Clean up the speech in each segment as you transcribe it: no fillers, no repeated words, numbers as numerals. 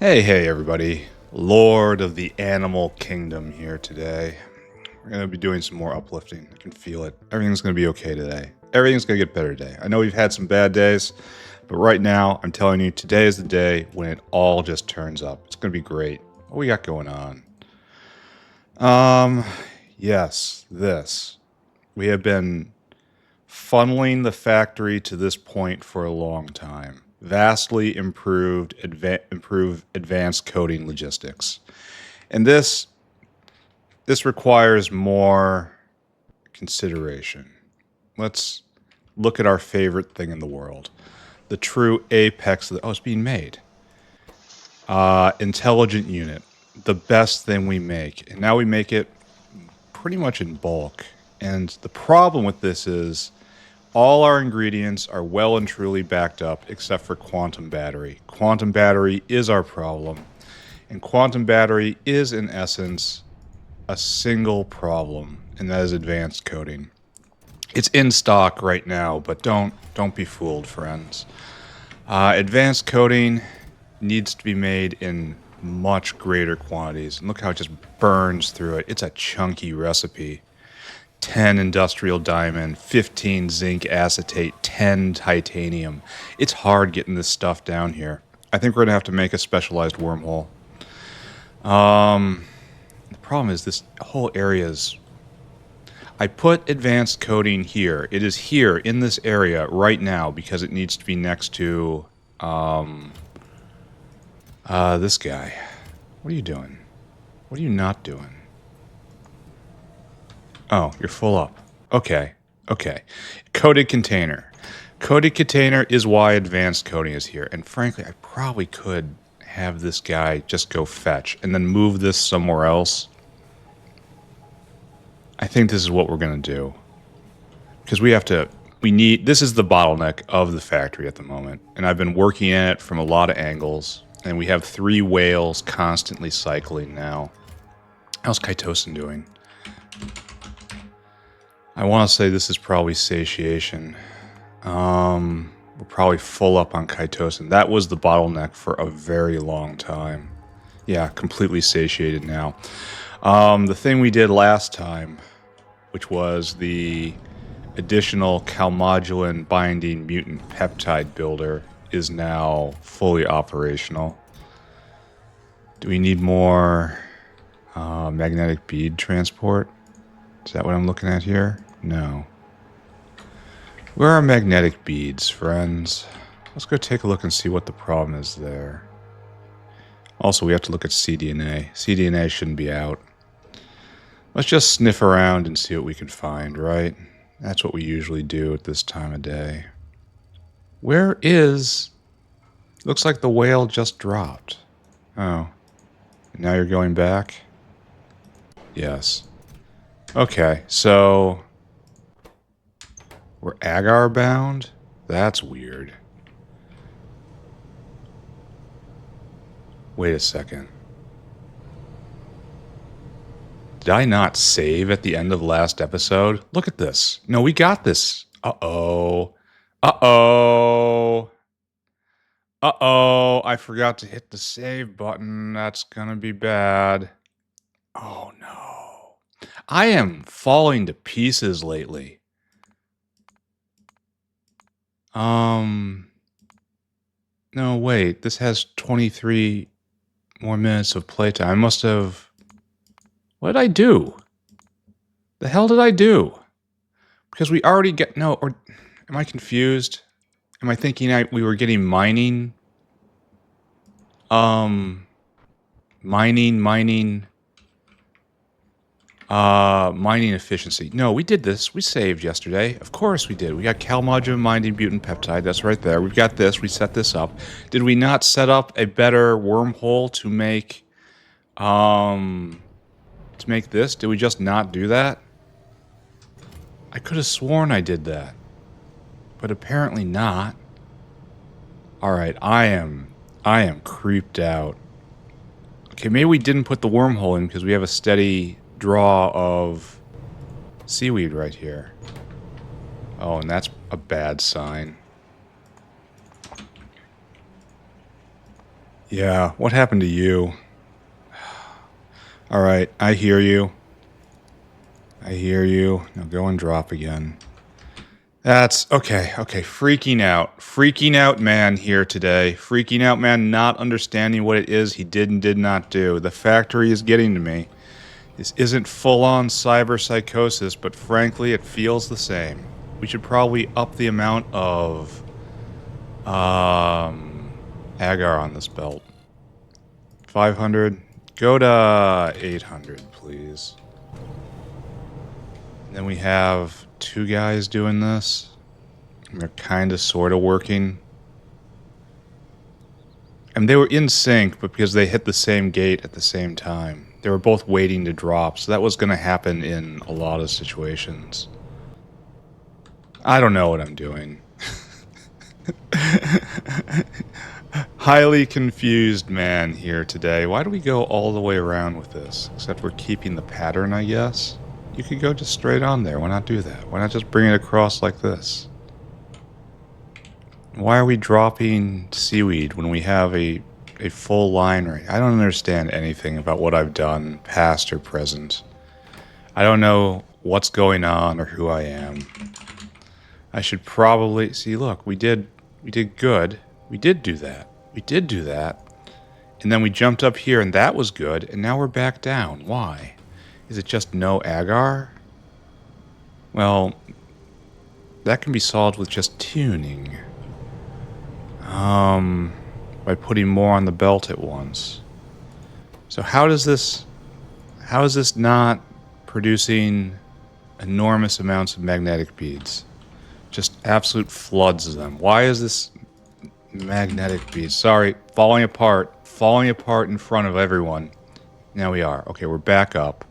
Hey, everybody. Lord of the Animal Kingdom here today. We're going to be doing some more uplifting. I can feel it. Everything's going to be okay today. Everything's going to get better today. I know we've had some bad days, but right now, I'm telling you, today is the day when it all just turns up. It's going to be great. What we got going on? Yes, this. We have been funneling the factory to this point for a long time. Vastly improved advanced coding logistics. And this requires more consideration. Let's look at our favorite thing in the world. The true apex of the... Oh, it's being made. Intelligent unit. The best thing we make. And now we make it pretty much in bulk. And the problem with this is all our ingredients are well and truly backed up except for quantum battery. Quantum battery is our problem. And quantum battery is, in essence, a single problem, and that is advanced coding. It's in stock right now, but don't be fooled, friends. Advanced coding needs to be made in much greater quantities. And look how it just burns through it. It's a chunky recipe. 10 industrial diamond, 15 zinc acetate, 10 titanium. It's hard getting this stuff down here. I think we're going to have to make a specialized wormhole. The problem is this whole area is... I put advanced coding here. It is here in this area right now because it needs to be next to this guy. What are you doing? What are you not doing? Oh, you're full up. Okay. Coded container. Coded container is why advanced coding is here. And frankly, I probably could have this guy just go fetch and then move this somewhere else. I think this is what we're going to do. Because this is the bottleneck of the factory at the moment. And I've been working at it from a lot of angles. And we have 3 whales constantly cycling now. How's Kaitosin doing? I want to say this is probably satiation. We're probably full up on Kaitosin. That was the bottleneck for a very long time. Yeah, completely satiated now. The thing we did last time, which was the additional calmodulin binding mutant peptide builder, is now fully operational. Do we need more magnetic bead transport? Is that what I'm looking at here? No. Where are magnetic beads, friends? Let's go take a look and see what the problem is there. Also, we have to look at cDNA. cDNA shouldn't be out. Let's just sniff around and see what we can find, right? That's what we usually do at this time of day. Where is... Looks like the whale just dropped. Oh. Now you're going back? Yes. Okay, so... We're agar bound? That's weird. Wait a second. Did I not save at the end of last episode? Look at this. No, we got this. Uh-oh. Uh-oh. Uh-oh. I forgot to hit the save button. That's gonna be bad. Oh, no. I am falling to pieces lately. No, wait. This has 23 more minutes of playtime. I must have... What did I do? The hell did I do? Because we already get... No, or... Am I confused? Am I thinking we were getting mining? Mining efficiency. No, we did this. We saved yesterday. Of course we did. We got calmodulin binding mutant peptide. That's right there. We've got this. We set this up. Did we not set up a better wormhole to make this? Did we just not do that? I could have sworn I did that. But apparently not. Alright, I am creeped out. Okay, maybe we didn't put the wormhole in because we have a steady draw of seaweed right here. Oh, and that's a bad sign. Yeah, what happened to you? Alright, I hear you. I hear you. Now go and drop again. That's okay. Okay, freaking out. Freaking out man here today. Freaking out man not understanding what it is he did and did not do. The factory is getting to me. This isn't full-on cyber psychosis, but frankly, it feels the same. We should probably up the amount of agar on this belt. 500. Go to 800, please. And then we have 2 guys doing this. And they're kind of sort of working. And they were in sync, but because they hit the same gate at the same time. They were both waiting to drop, so that was going to happen in a lot of situations. I don't know what I'm doing. Highly confused man here today. Why do we go all the way around with this? Except we're keeping the pattern, I guess. You could go just straight on there. Why not do that? Why not just bring it across like this? Why are we dropping seaweed when we have a full line right? I don't understand anything about what I've done, past or present. I don't know what's going on or who I am. I should probably... See, look, we did good. We did do that. We did do that. And then we jumped up here, and that was good, and now we're back down. Why? Is it just no agar? Well, that can be solved with just tuning. By putting more on the belt at once. So how is this not producing enormous amounts of magnetic beads? Just absolute floods of them. Why is this magnetic beads? Sorry, falling apart in front of everyone. Now we are. Okay, we're back up.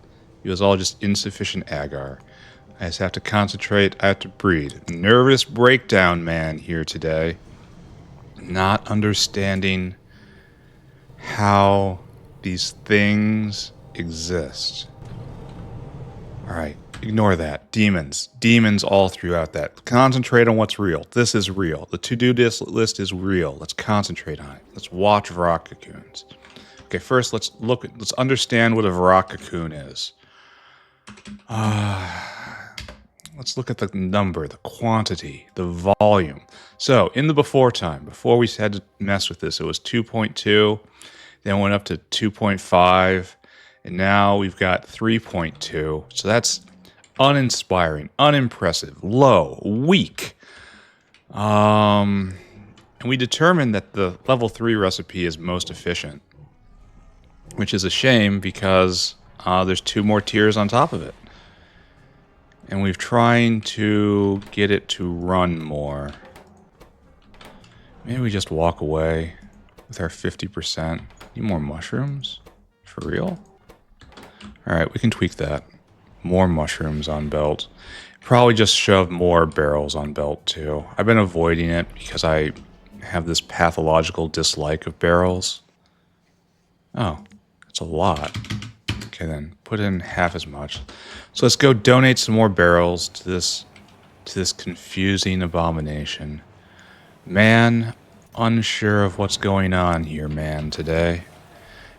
It was all just insufficient agar. I just have to concentrate. I have to breathe. Nervous breakdown man here today. Not understanding how these things exist. Alright, ignore that. Demons. Demons all throughout that. Concentrate on what's real. This is real. The to-do list is real. Let's concentrate on it. Let's watch Varrock cocoons. Okay, first let's understand what a Varrock cocoon is. Let's look at the number, the quantity, the volume. So, in the before time, before we had to mess with this, it was 2.2, then went up to 2.5, and now we've got 3.2. So that's uninspiring, unimpressive, low, weak. And we determined that the level 3 recipe is most efficient, which is a shame because there's 2 more tiers on top of it. And we've trying to get it to run more. Maybe we just walk away with our 50%. Need more mushrooms? For real? Alright, we can tweak that. More mushrooms on belt. Probably just shove more barrels on belt too. I've been avoiding it because I have this pathological dislike of barrels. Oh, that's a lot. Okay then, put in half as much. So let's go donate some more barrels to this confusing abomination. Man, unsure of what's going on here, man, today.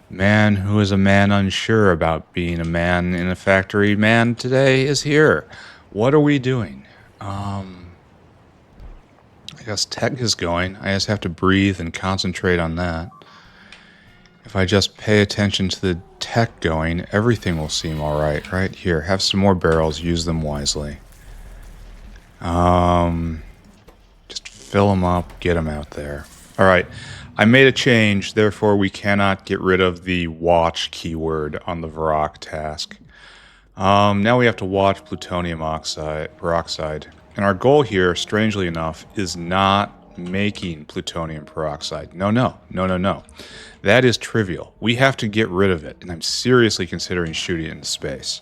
Man who is a man unsure about being a man in a factory, man, today is here. What are we doing? I guess tech is going. I just have to breathe and concentrate on that. If I just pay attention to the tech going, everything will seem alright. Right here, have some more barrels, use them wisely. Just fill them up, get them out there. Alright, I made a change, therefore we cannot get rid of the watch keyword on the Varrock task. Now we have to watch plutonium peroxide. And our goal here, strangely enough, is not making plutonium peroxide. No. That is trivial. We have to get rid of it, and I'm seriously considering shooting it into space.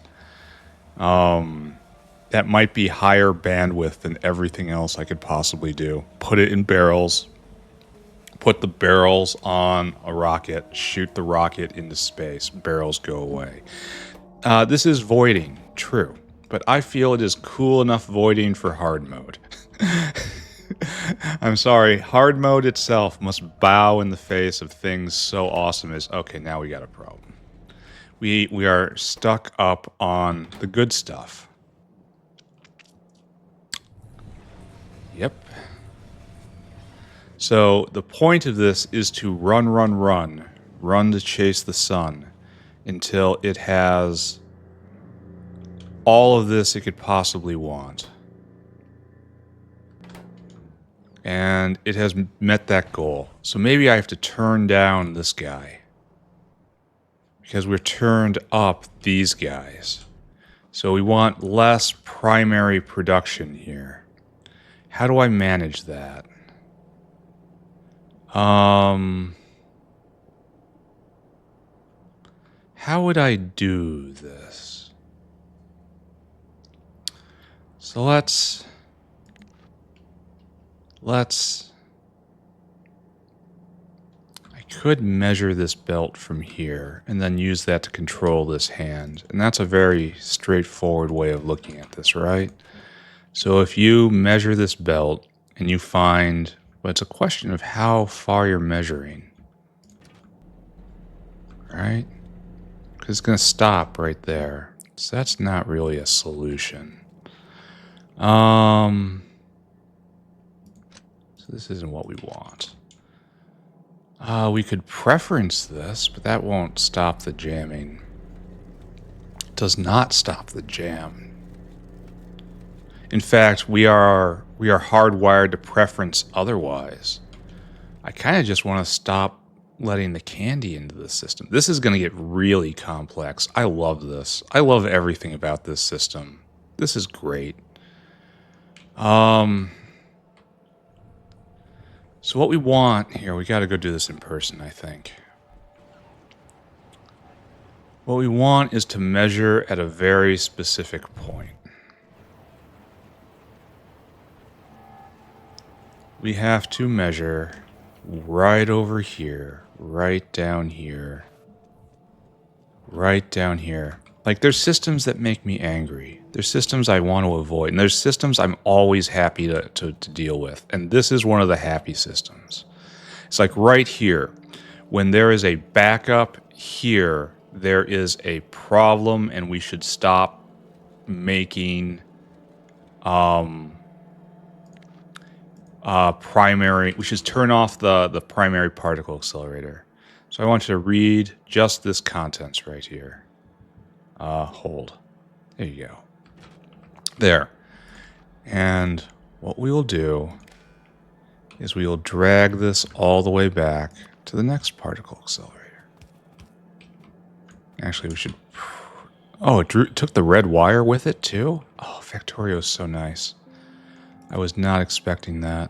That might be higher bandwidth than everything else I could possibly do. Put it in barrels, put the barrels on a rocket, shoot the rocket into space, barrels go away. This is voiding, true, but I feel it is cool enough voiding for hard mode. I'm sorry. Hard mode itself must bow in the face of things so awesome as... Okay, now we got a problem. We are stuck up on the good stuff. Yep. So the point of this is to run, run, run. Run to chase the sun until it has all of this it could possibly want. And it has met that goal. So maybe I have to turn down this guy, because we're turned up these guys. So we want less primary production here. How do I manage that? How would I do this? So let's I could measure this belt from here and then use that to control this hand. And that's a very straightforward way of looking at this, right? So if you measure this belt and you find, well, it's a question of how far you're measuring, right? Because it's going to stop right there. So that's not really a solution. So this isn't what we want. We could preference this, but that won't stop the jamming. It does not stop the jam. In fact, we are hardwired to preference otherwise. I kind of just want to stop letting the candy into the system. This is going to get really complex. I love this. I love everything about this system. This is great. So what we want here, we got to go do this in person, I think. What we want is to measure at a very specific point. We have to measure right over here, right down here, right down here. Like, there's systems that make me angry. There's systems I want to avoid. And there's systems I'm always happy to deal with. And this is one of the happy systems. It's like right here. When there is a backup here, there is a problem, and we should stop making primary... We should turn off the primary particle accelerator. So I want you to read just this contents right here. Hold. There you go. There. And what we will do is we will drag this all the way back to the next particle accelerator. Actually, we should... Oh, it took the red wire with it too? Oh, Factorio is so nice. I was not expecting that.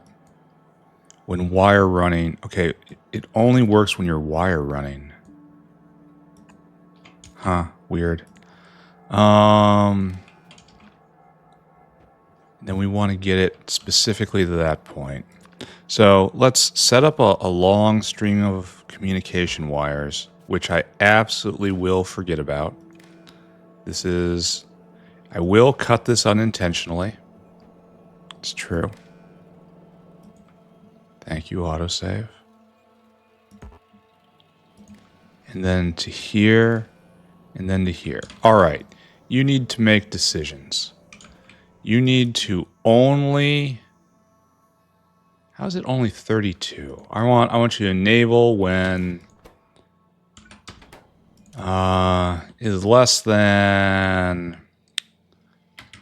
When wire running... Okay, it only works when you're wire running. Huh, weird. Then we want to get it specifically to that point. So let's set up a long string of communication wires, which I absolutely will forget about. This is... I will cut this unintentionally. It's true. Thank you, autosave. And then to here, and then to here. All right. You need to make decisions. You need to only... How is it only 32? I want you to enable when is less than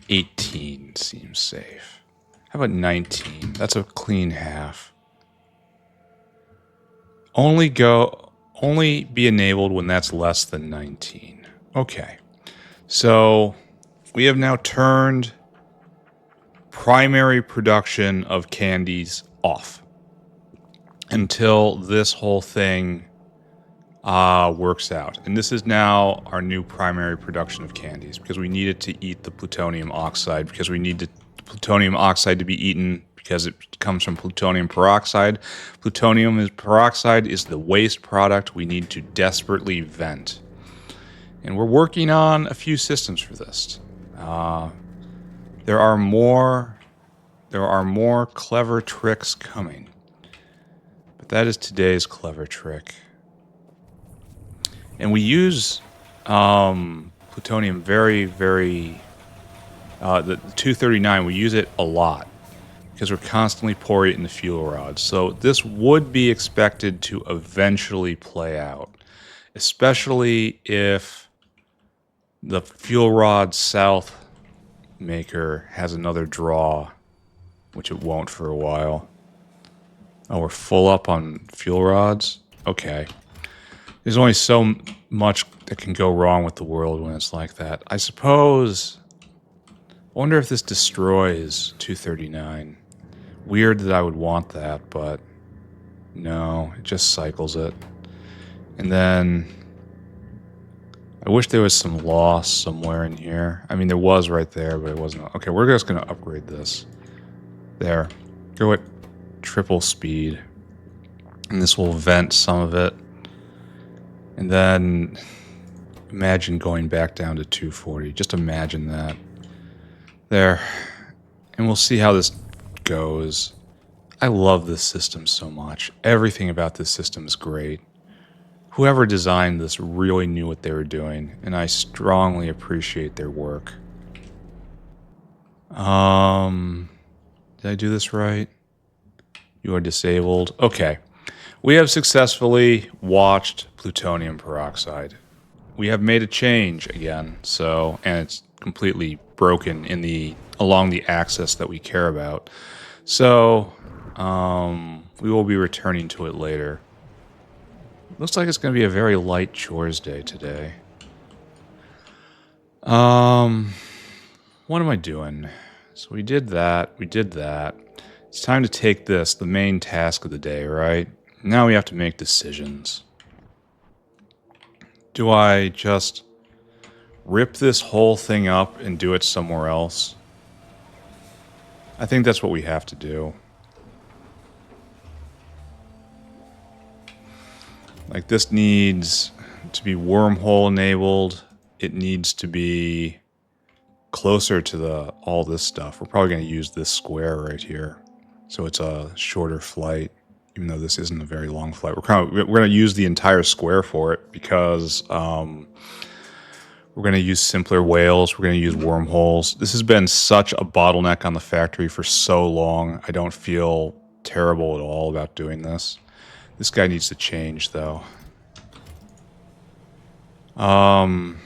18 seems safe. How about 19? That's a clean half. Only be enabled when that's less than 19. Okay. So we have now turned primary production of candies off until this whole thing works out. And this is now our new primary production of candies, because we needed to eat the plutonium oxide, because we need the plutonium oxide to be eaten because it comes from plutonium peroxide. Plutonium peroxide is the waste product we need to desperately vent. And we're working on a few systems for this. There are There are more clever tricks coming. But that is today's clever trick. And we use plutonium very, very... the 239, we use it a lot. Because we're constantly pouring it in the fuel rods. So this would be expected to eventually play out. Especially if the fuel rod south maker has another draw. Which it won't for a while. Oh, we're full up on fuel rods? Okay. There's only so much that can go wrong with the world when it's like that. I suppose... I wonder if this destroys 239. Weird that I would want that, but... No, it just cycles it. And then... I wish there was some loss somewhere in here. I mean, there was right there, but it wasn't... Okay, we're just going to upgrade this. There. Go at triple speed. And this will vent some of it. And then... Imagine going back down to 240. Just imagine that. There. And we'll see how this goes. I love this system so much. Everything about this system is great. Whoever designed this really knew what they were doing, and I strongly appreciate their work. Did I do this right? You are disabled. Okay. We have successfully watched plutonium peroxide. We have made a change again, so, and it's completely broken in along the axis that we care about. So, we will be returning to it later. Looks like it's going to be a very light chores day today. What am I doing? So we did that. It's time to take this, the main task of the day, right? Now we have to make decisions. Do I just rip this whole thing up and do it somewhere else? I think that's what we have to do. Like, this needs to be wormhole enabled. It needs to be closer to all this stuff. We're probably going to use this square right here. So it's a shorter flight, even though this isn't a very long flight. We're going to use the entire square for it because we're going to use simpler whales. We're going to use wormholes. This has been such a bottleneck on the factory for so long. I don't feel terrible at all about doing this. This guy needs to change, though. Then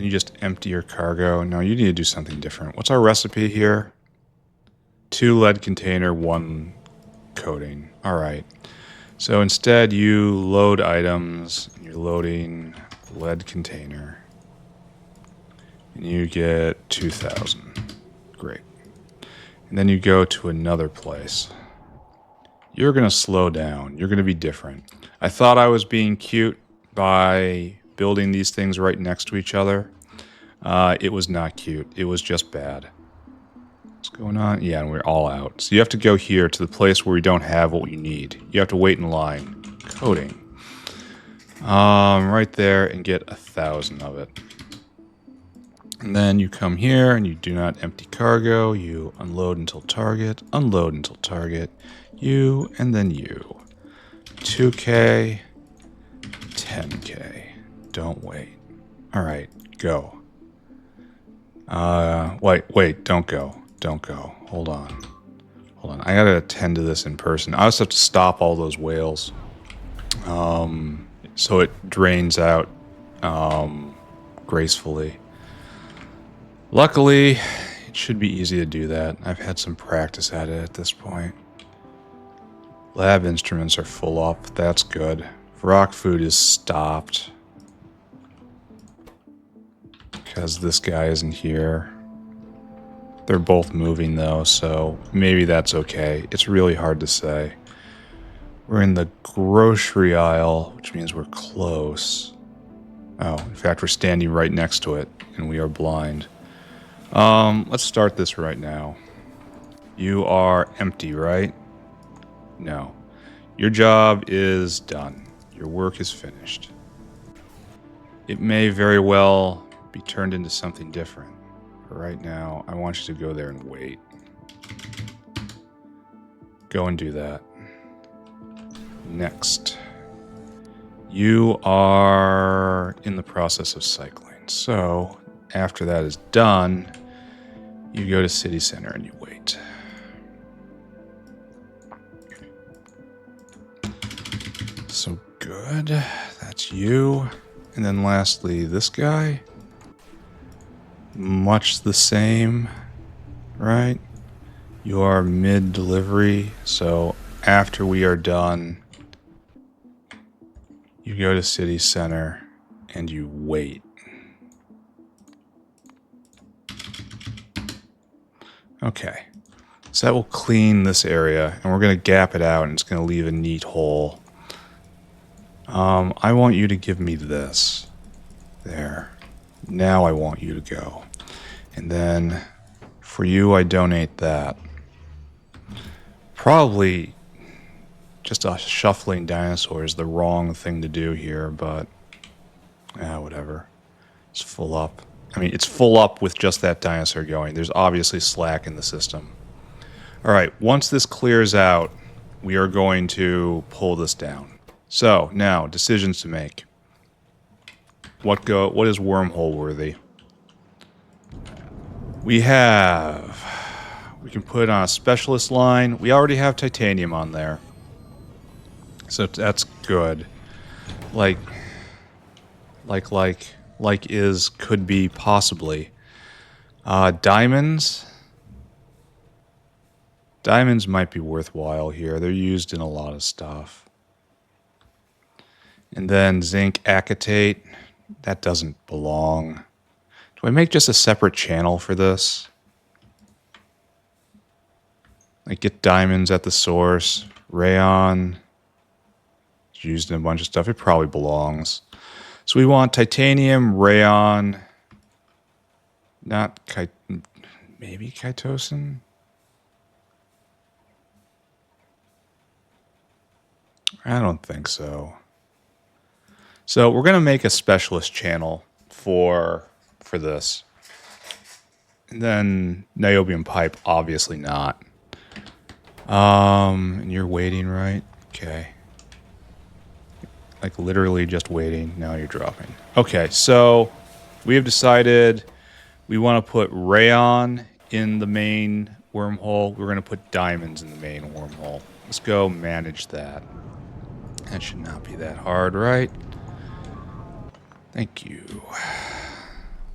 you just empty your cargo. No, you need to do something different. What's our recipe here? 2 lead container, 1 coating. Alright. So instead you load items. You're loading lead container. And you get 2,000. Great. And then you go to another place. You're going to slow down. You're going to be different. I thought I was being cute by building these things right next to each other. It was not cute. It was just bad. What's going on? Yeah, and we're all out. So you have to go here to the place where we don't have what you need. You have to wait in line. Coding. Right there and get 1,000 of it. And then you come here and you do not empty cargo. You unload until target. Unload until target. You, and then you. 2K, 10K. Don't wait. Alright, go. Wait, don't go. Don't go. Hold on. I gotta attend to this in person. I also have to stop all those whales. So it drains out, gracefully. Luckily, it should be easy to do that. I've had some practice at it at this point. Lab instruments are full up. That's good. Rock food is stopped. Because this guy isn't here. They're both moving though, so maybe that's okay. It's really hard to say. We're in the grocery aisle, which means we're close. Oh, in fact, we're standing right next to it, and we are blind. Let's start this right now. You are empty, right? No. Your job is done. Your work is finished. It may very well be turned into something different, right now, I want you to go there and wait. Go and do that. Next. You are in the process of cycling. So, after that is done, you go to city center and you wait. So good. That's you. And then lastly, this guy. Much the same, right? You are mid-delivery, so after we are done, you go to city center and you wait. Okay, so that will clean this area, and we're going to gap it out, and it's going to leave a neat hole. I want you to give me this. There. Now I want you to go. And then for you, I donate that. Probably just a shuffling dinosaur is the wrong thing to do here, but whatever. It's full up. I mean, it's full up with just that dinosaur going. There's obviously slack in the system. All right, once this clears out, we are going to pull this down. So, now, decisions to make. What is wormhole worthy? We can put it on a specialist line. We already have titanium on there. So that's good. Like could be possibly. Diamonds. Diamonds might be worthwhile here. They're used in a lot of stuff. And then zinc acetate. That doesn't belong. Do I make just a separate channel for this? Like get diamonds at the source. Rayon. It's used in a bunch of stuff. It probably belongs. So we want titanium, rayon, maybe chitosan? I don't think so. So we're going to make a specialist channel for this. And then niobium pipe, obviously not. And you're waiting, right? Okay. Like literally just waiting. Now you're dropping. Okay, so we have decided we want to put rayon in the main wormhole. We're going to put diamonds in the main wormhole. Let's go manage that. That should not be that hard, right? Thank you.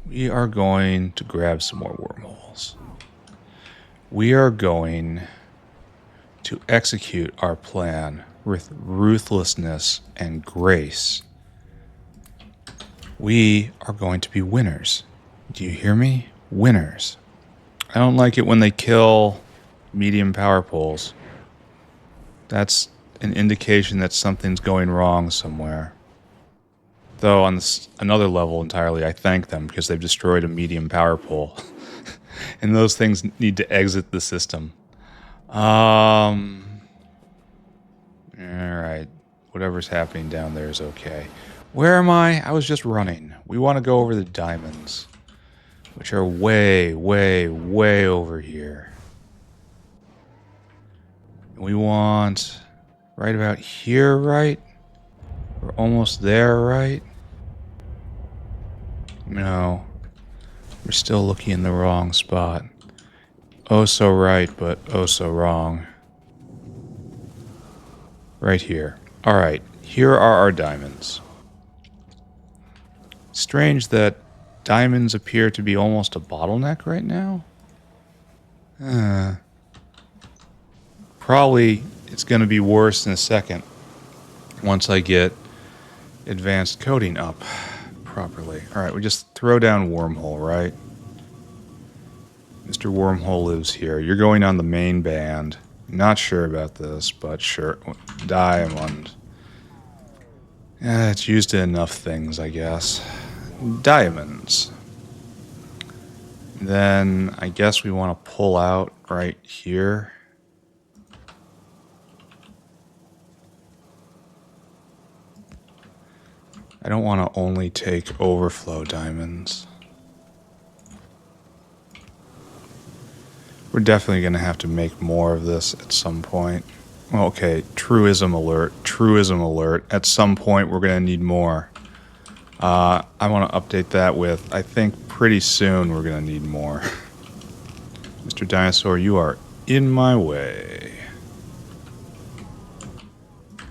We are going to grab some more wormholes. We are going to execute our plan with ruthlessness and grace. We are going to be winners. Do you hear me? Winners. I don't like it when they kill medium power poles. That's an indication that something's going wrong somewhere. Though on another level entirely, I thank them because they've destroyed a medium power pole. And those things need to exit the system. Alright. Whatever's happening down there is okay. Where am I? I was just running. We want to go over the diamonds. Which are way, way, way over here. We want right about here, right? We're almost there, right? No. We're still looking in the wrong spot. Oh so right, but oh so wrong. Right here. Alright, here are our diamonds. Strange that diamonds appear to be almost a bottleneck right now. Probably it's going to be worse in a second once I get advanced coding up properly. Alright, we just throw down wormhole, right? Mr. Wormhole lives here. You're going on the main band. Not sure about this, but sure. Diamond. Yeah, it's used in enough things, I guess. Diamonds. Then I guess we want to pull out right here. I don't want to only take overflow diamonds. We're definitely going to have to make more of this at some point. Well, okay, truism alert. Truism alert. At some point, we're going to need more. I want to update that with, I think pretty soon we're going to need more. Mr. Dinosaur, you are in my way.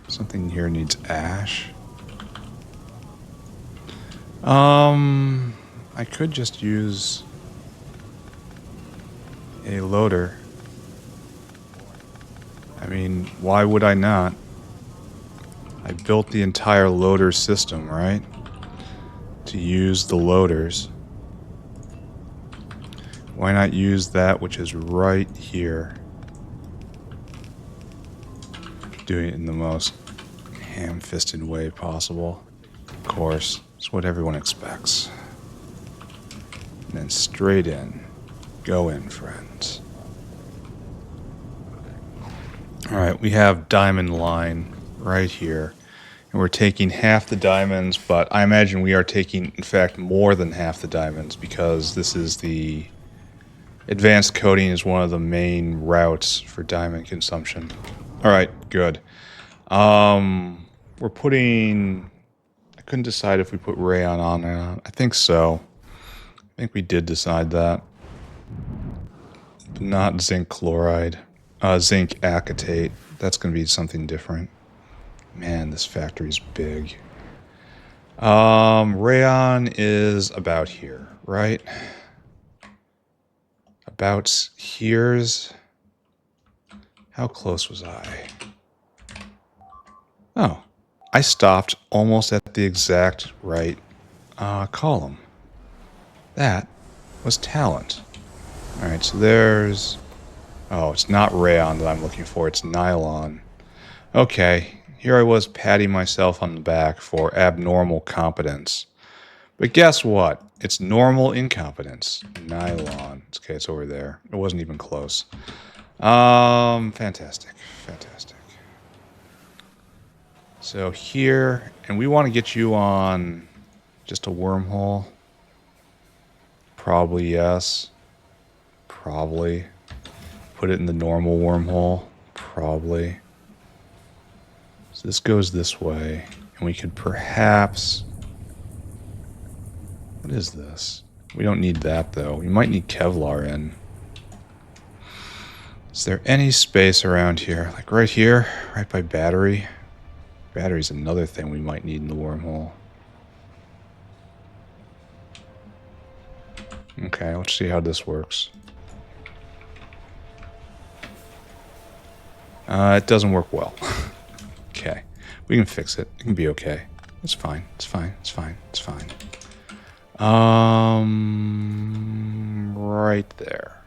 Something here needs ash. I could just use a loader. I mean, why would I not? I built the entire loader system, right? To use the loaders. Why not use that which is right here? Doing it in the most ham-fisted way possible. Of course, it's what everyone expects. And then straight in. Go in, friends. Alright, we have diamond line right here. And we're taking half the diamonds, but I imagine we are taking, in fact, more than half the diamonds because this is the... Advanced coating is one of the main routes for diamond consumption. Alright, good. We're putting... I couldn't decide if we put rayon on or not. I think so. I think we did decide that. But not zinc chloride. Zinc acetate. That's going to be something different. Man, this factory's big. Rayon is about here, right? About here's... How close was I? Oh. I stopped almost at the exact right column. That was talent. Alright, so there's... Oh, it's not rayon that I'm looking for, it's nylon. Okay, here I was patting myself on the back for abnormal competence. But guess what? It's normal incompetence. Nylon. Okay, it's over there. It wasn't even close. Fantastic. Fantastic. So here, and we want to get you on just a wormhole. Probably yes. Probably. Put it in the normal wormhole. Probably. So this goes this way. And we could perhaps... What is this? We don't need that, though. We might need Kevlar in. Is there any space around here? Like right here? Right by battery? Battery's another thing we might need in the wormhole. Okay, let's see how this works. It doesn't work well. Okay. We can fix it. It can be okay. It's fine. It's fine. It's fine. It's fine. Right there.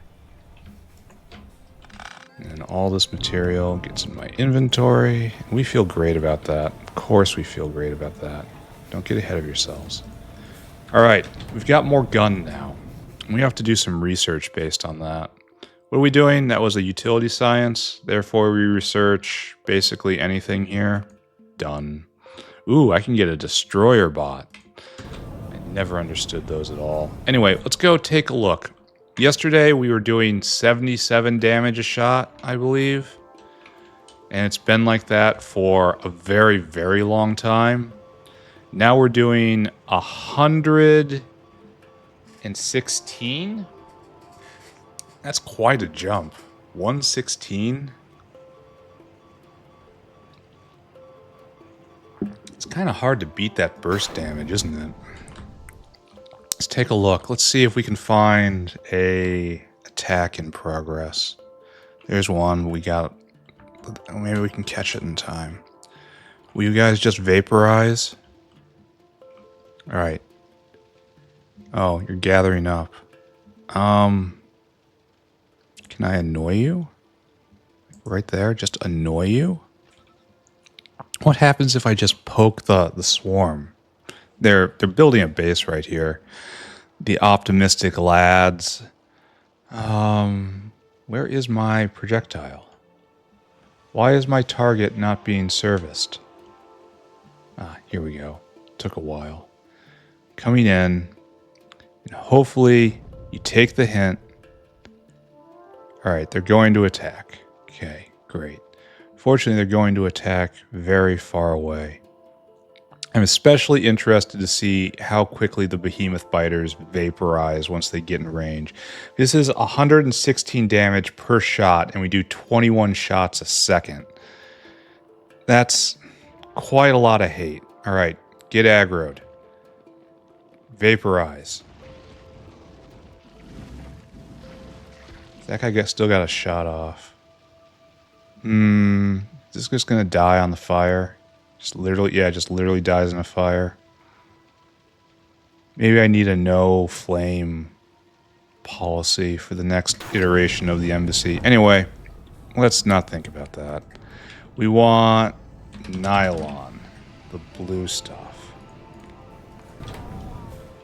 And all this material gets in my inventory. We feel great about that. Of course we feel great about that. Don't get ahead of yourselves. Alright, we've got more gun now. We have to do some research based on that. What are we doing? That was a utility science. Therefore, we research basically anything here. Done. Ooh, I can get a destroyer bot. I never understood those at all. Anyway, let's go take a look. Yesterday, we were doing 77 damage a shot, I believe. And it's been like that for a very, very long time. Now we're doing 116? That's quite a jump. 116? It's kind of hard to beat that burst damage, isn't it? Let's take a look. Let's see if we can find a attack in progress. There's one. We got... Maybe we can catch it in time. Will you guys just vaporize? Alright. Oh, you're gathering up. Can I annoy you? Right there? Just annoy you? What happens if I just poke the swarm? They're building a base right here. The optimistic lads. Where is my projectile? Why is my target not being serviced? Ah, here we go. Took a while. Coming in. And hopefully you take the hint. All right, they're going to attack. Okay, great. Fortunately, they're going to attack very far away. I'm especially interested to see how quickly the behemoth biters vaporize once they get in range. This is 116 damage per shot, and we do 21 shots a second. That's quite a lot of hate. All right, get aggroed. Vaporize. That guy still got a shot off. Is this just gonna die on the fire? Just literally dies in a fire. Maybe I need a no flame policy for the next iteration of the embassy. Anyway, let's not think about that. We want nylon, the blue stuff.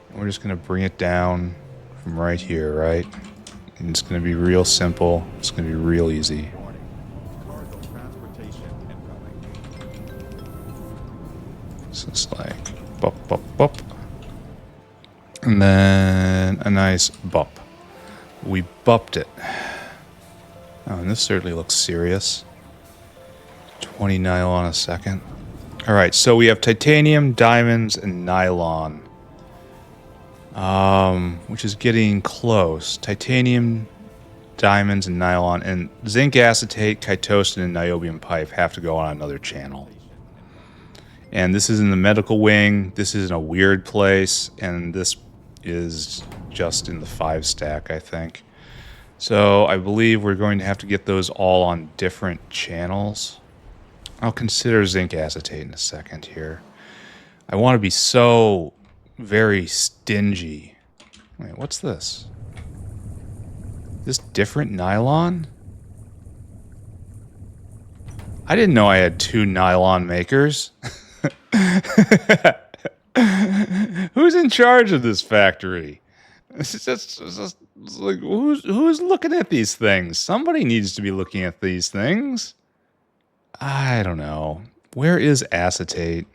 And we're just gonna bring it down from right here, right? And it's gonna be real simple. It's gonna be real easy. So it's like bop, bop, bop. And then a nice bop. We bupped it. Oh, and this certainly looks serious. 20 nylon a second. Alright, so we have titanium, diamonds, and nylon. Which is getting close. Titanium, diamonds, and nylon. And zinc acetate, chitosan, and niobium pipe have to go on another channel. And this is in the medical wing. This is in a weird place. And this is just in the 5 stack, I think. So I believe we're going to have to get those all on different channels. I'll consider zinc acetate in a second here. I want to be so very stingy. Wait, what's this? This different nylon? I didn't know I had 2 nylon makers. Who's in charge of this factory? It's just like, who's looking at these things? Somebody needs to be looking at these things. I don't know. Where is acetate?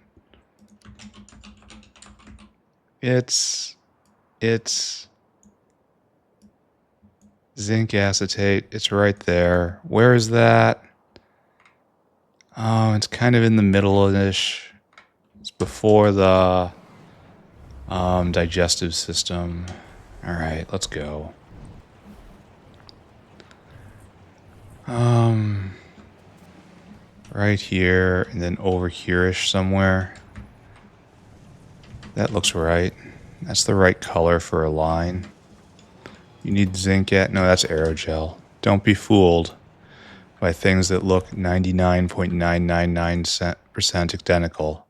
It's zinc acetate. It's right there. Where is that? Oh, it's kind of in the middle-ish. It's before the digestive system. All right, let's go. Right here, and then over here-ish somewhere. That looks right. That's the right color for a line. You need zinc at... No, that's aerogel. Don't be fooled by things that look 99.999% identical.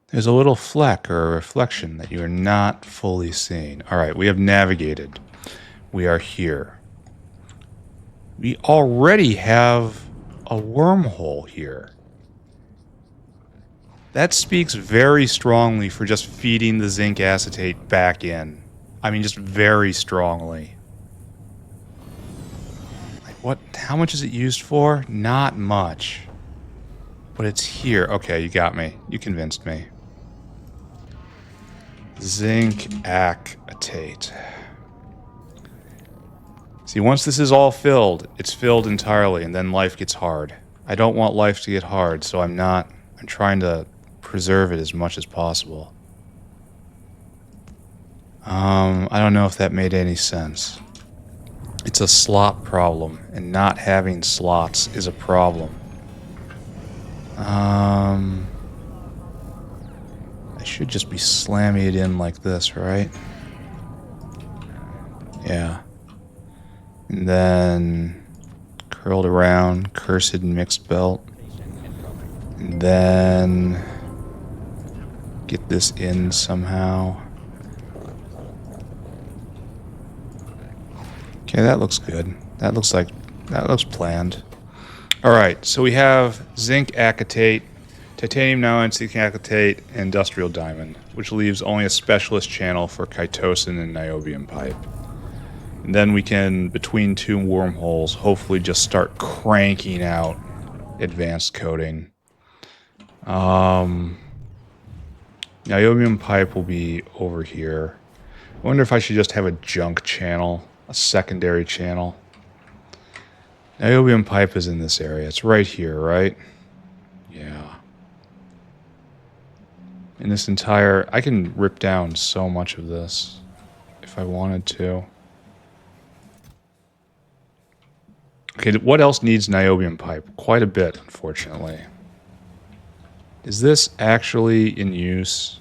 There's a little fleck or a reflection that you are not fully seeing. All right, we have navigated. We are here. We already have a wormhole here. That speaks very strongly for just feeding the zinc acetate back in. I mean, just very strongly. Like what? How much is it used for? Not much. But it's here. Okay, you got me. You convinced me. Zinc acetate. See, once this is all filled, it's filled entirely, and then life gets hard. I don't want life to get hard, so I'm trying to preserve it as much as possible. I don't know if that made any sense. It's a slot problem, and not having slots is a problem. I should just be slamming it in like this, right? Yeah. And then curled around, cursed mixed belt. And then get this in somehow. Okay, that looks good. That looks planned. Alright, so we have zinc acetate, titanium nylon, zinc acetate, and industrial diamond, which leaves only a specialist channel for chitosan and niobium pipe. And then we can, between 2 wormholes, hopefully just start cranking out advanced coding. Niobium pipe will be over here. I wonder if I should just have a junk channel, a secondary channel. Niobium pipe is in this area. It's right here, right? Yeah. In this entire... I can rip down so much of this if I wanted to. Okay, what else needs niobium pipe? Quite a bit, unfortunately. Is this actually in use?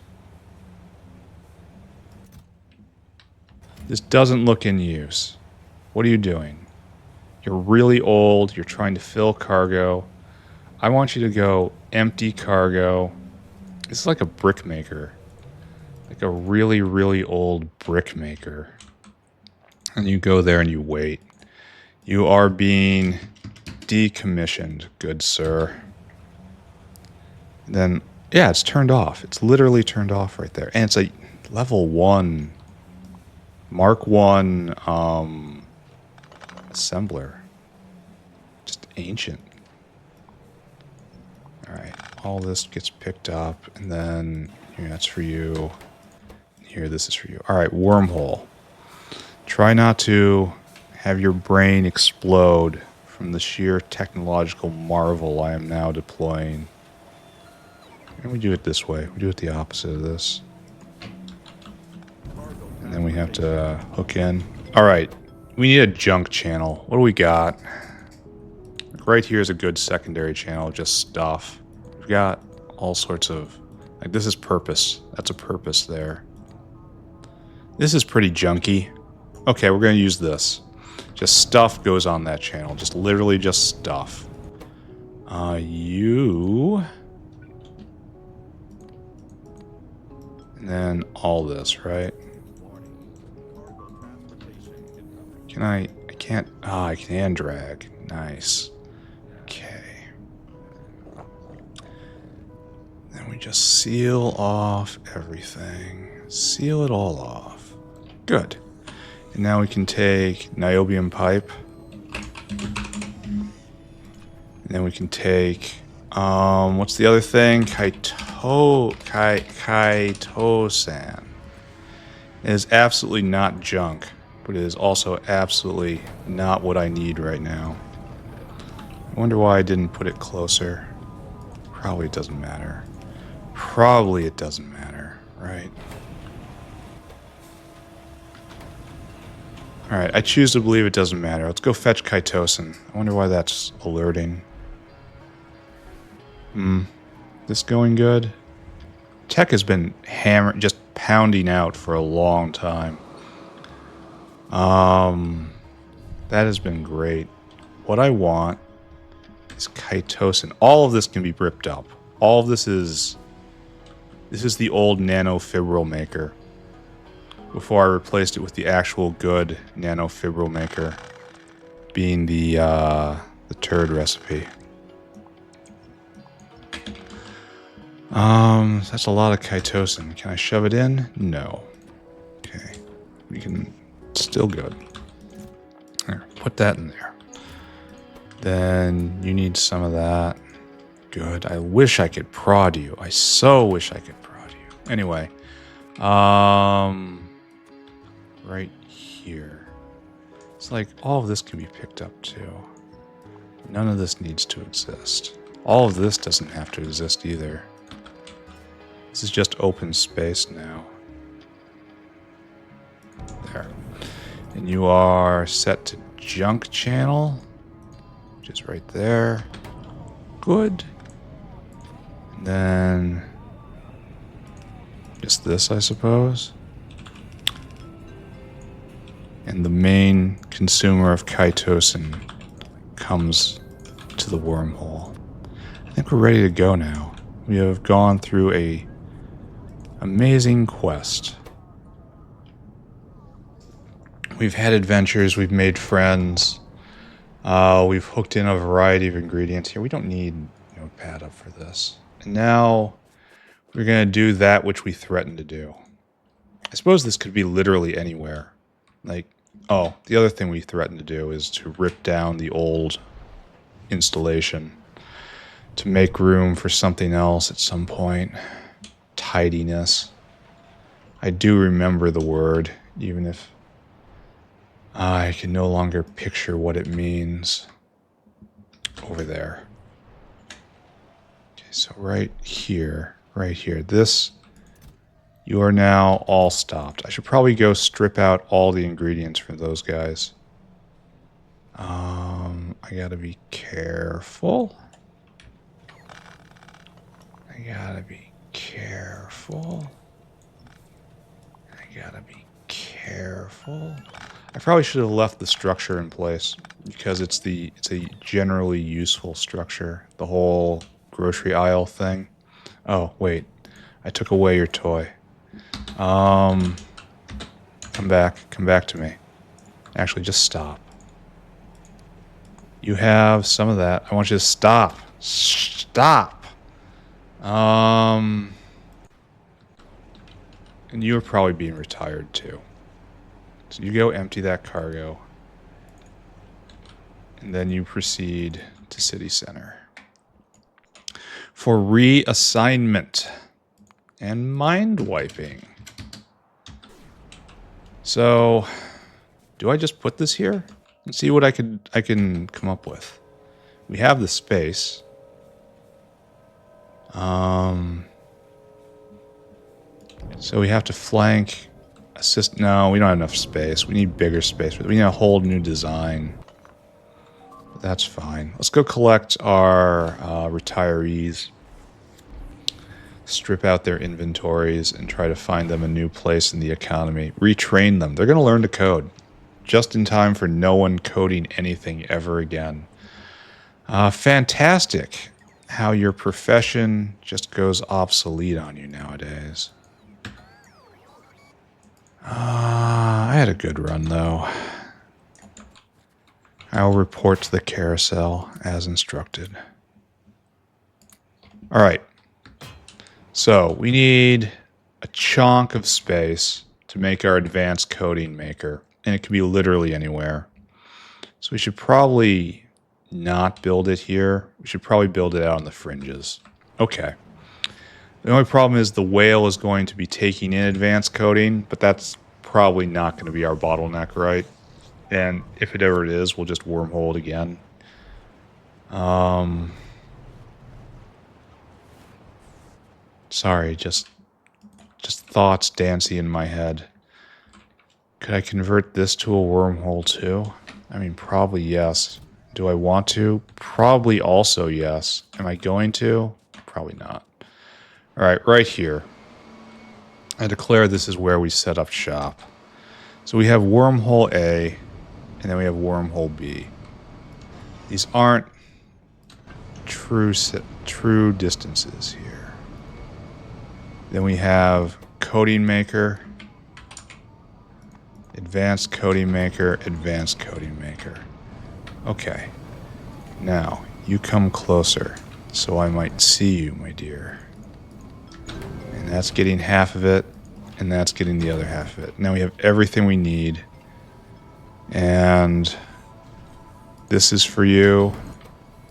This doesn't look in use. What are you doing? You're really old. You're trying to fill cargo. I want you to go empty cargo. This is like a brick maker. Like a really, really old brick maker. And you go there and you wait. You are being decommissioned, good sir. And then, yeah, it's turned off. It's literally turned off right there. And it's a level 1, Mark 1 assembler. Just ancient. Alright, all this gets picked up. And then, here, that's for you. Here, this is for you. Alright, wormhole. Try not to have your brain explode from the sheer technological marvel I am now deploying. And we do it this way. We do it the opposite of this. And then we have to hook in. Alright, we need a junk channel. What do we got? Right here is a good secondary channel, just stuff. We've got all sorts of... Like, this is purpose. That's a purpose there. This is pretty junky. Okay, we're going to use this. Just stuff goes on that channel. Just literally just stuff. You... And then all this, right? Can I can't... Ah, I can drag. Nice. Okay. Then we just seal off everything. Seal it all off. Good. And now we can take niobium pipe. And then we can take... what's the other thing? Chitosan. It is absolutely not junk, but it is also absolutely not what I need right now. I wonder why I didn't put it closer. Probably it doesn't matter. Probably it doesn't matter, right? Alright, I choose to believe it doesn't matter. Let's go fetch chitosan. I wonder why that's alerting. This going good? Tech has been just pounding out for a long time. That has been great. What I want is chitosan. All of this can be ripped up. All of this is... This is the old nanofibril maker. Before I replaced it with the actual good nanofibril maker. Being the turd recipe. That's a lot of chitosan. Can I shove it in? No. Okay. We can... Still good. Here, put that in there. Then you need some of that. Good. I wish I could prod you. I so wish I could prod you. Anyway. Right here. It's like all of this can be picked up too. None of this needs to exist. All of this doesn't have to exist either. This is just open space now. There. And you are set to junk channel, which is right there. Good. And then just this, I suppose. And the main consumer of chitosan comes to the wormhole. I think we're ready to go now. We have gone through a amazing quest. We've had adventures, we've made friends, we've hooked in a variety of ingredients here. We don't need Notepad up for this. And now we're going to do that which we threatened to do. I suppose this could be literally anywhere. Like, oh, the other thing we threatened to do is to rip down the old installation to make room for something else at some point. Tidiness. I do remember the word, even if I can no longer picture what it means. over there. Okay, so right here, this, you are now all stopped. I should probably go strip out all the ingredients for those guys. I gotta be careful. I gotta be careful. I probably should have left the structure in place because it's a generally useful structure. The whole grocery aisle thing. Oh, wait. I took away your toy. Come back to me. Actually, just stop. You have some of that. I want you to stop. Stop! And you are probably being retired too. So you go empty that cargo. And then you proceed to City Center. For reassignment. And mind wiping. So, do I just put this here? And see what I can come up with. We have the space. So we have to flank, assist. No, we don't have enough space. We need bigger space. We need a whole new design. But that's fine. Let's go collect our retirees. Strip out their inventories and try to find them a new place in the economy. Retrain them. They're going to learn to code. Just in time for no one coding anything ever again. Fantastic how your profession just goes obsolete on you nowadays. I had a good run, though. I'll report to the carousel as instructed. Alright. So, we need a chunk of space to make our advanced coding maker. And it can be literally anywhere. So we should probably not build it here. We should probably build it out on the fringes. Okay. The only problem is the whale is going to be taking in advanced coding, but that's probably not going to be our bottleneck, right? And if it ever is, we'll just wormhole it again. Sorry, just thoughts dancing in my head. Could I convert this to a wormhole too? I mean, probably yes. Do I want to? Probably also yes. Am I going to? Probably not. Alright, right here. I declare this is where we set up shop. So we have wormhole A, and then we have wormhole B. These aren't true distances here. Then we have coding maker, advanced coding maker, advanced coding maker. Okay. Now, you come closer so I might see you, my dear. And that's getting half of it, and that's getting the other half of it. Now we have everything we need. And this is for you,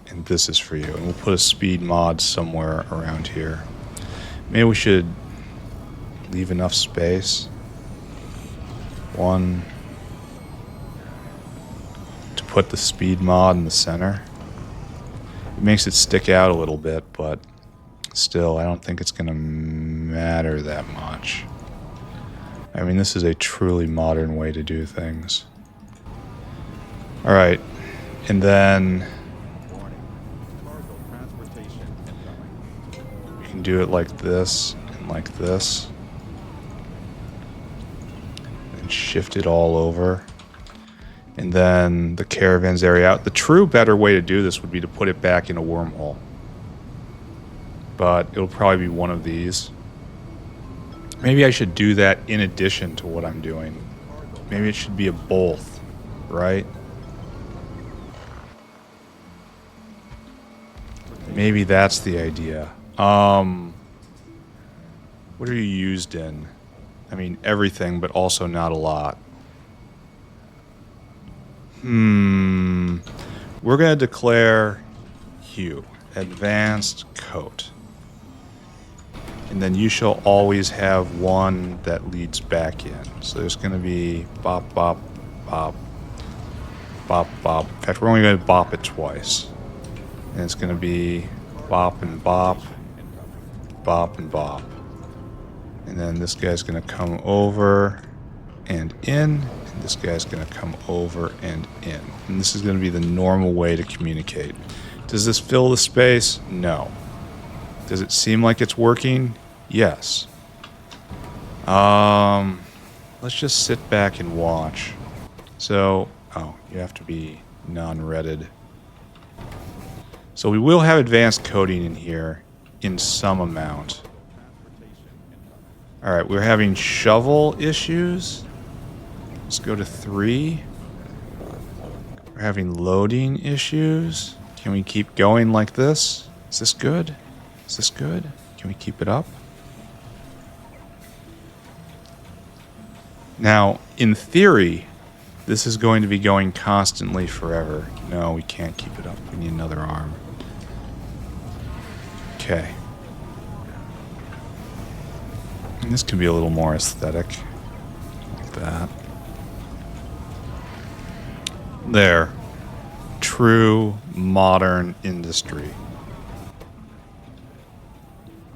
and this is for you. And we'll put a speed mod somewhere around here. Maybe we should leave enough space. One to put the speed mod in the center. It makes it stick out a little bit, but still, I don't think it's going to matter that much. I mean, this is a truly modern way to do things. Alright, and then we can do it like this and like this. And shift it all over. And then the caravans area out. The true better way to do this would be to put it back in a wormhole. But it'll probably be one of these. Maybe I should do that in addition to what I'm doing. Maybe it should be a both, right? Maybe that's the idea. What are you used in? I mean, everything, but also not a lot. We're going to declare Hue, advanced coat. And then you shall always have one that leads back in. So there's going to be bop, bop, bop, bop, bop. In fact, we're only going to bop it twice. And it's going to be bop and bop, bop and bop. And then this guy's going to come over and in, and this guy's going to come over and in. And this is going to be the normal way to communicate. Does this fill the space? No. Does it seem like it's working? Yes. Let's just sit back and watch. So, oh, you have to be non-redded. So we will have advanced coding in here in some amount. Alright, we're having shovel issues. Let's go to 3. We're having loading issues. Can we keep going like this? Is this good? Is this good? Can we keep it up? Now, in theory, this is going to be going constantly forever. No, we can't keep it up. We need another arm. Okay. And this can be a little more aesthetic. Like that. There. True modern industry.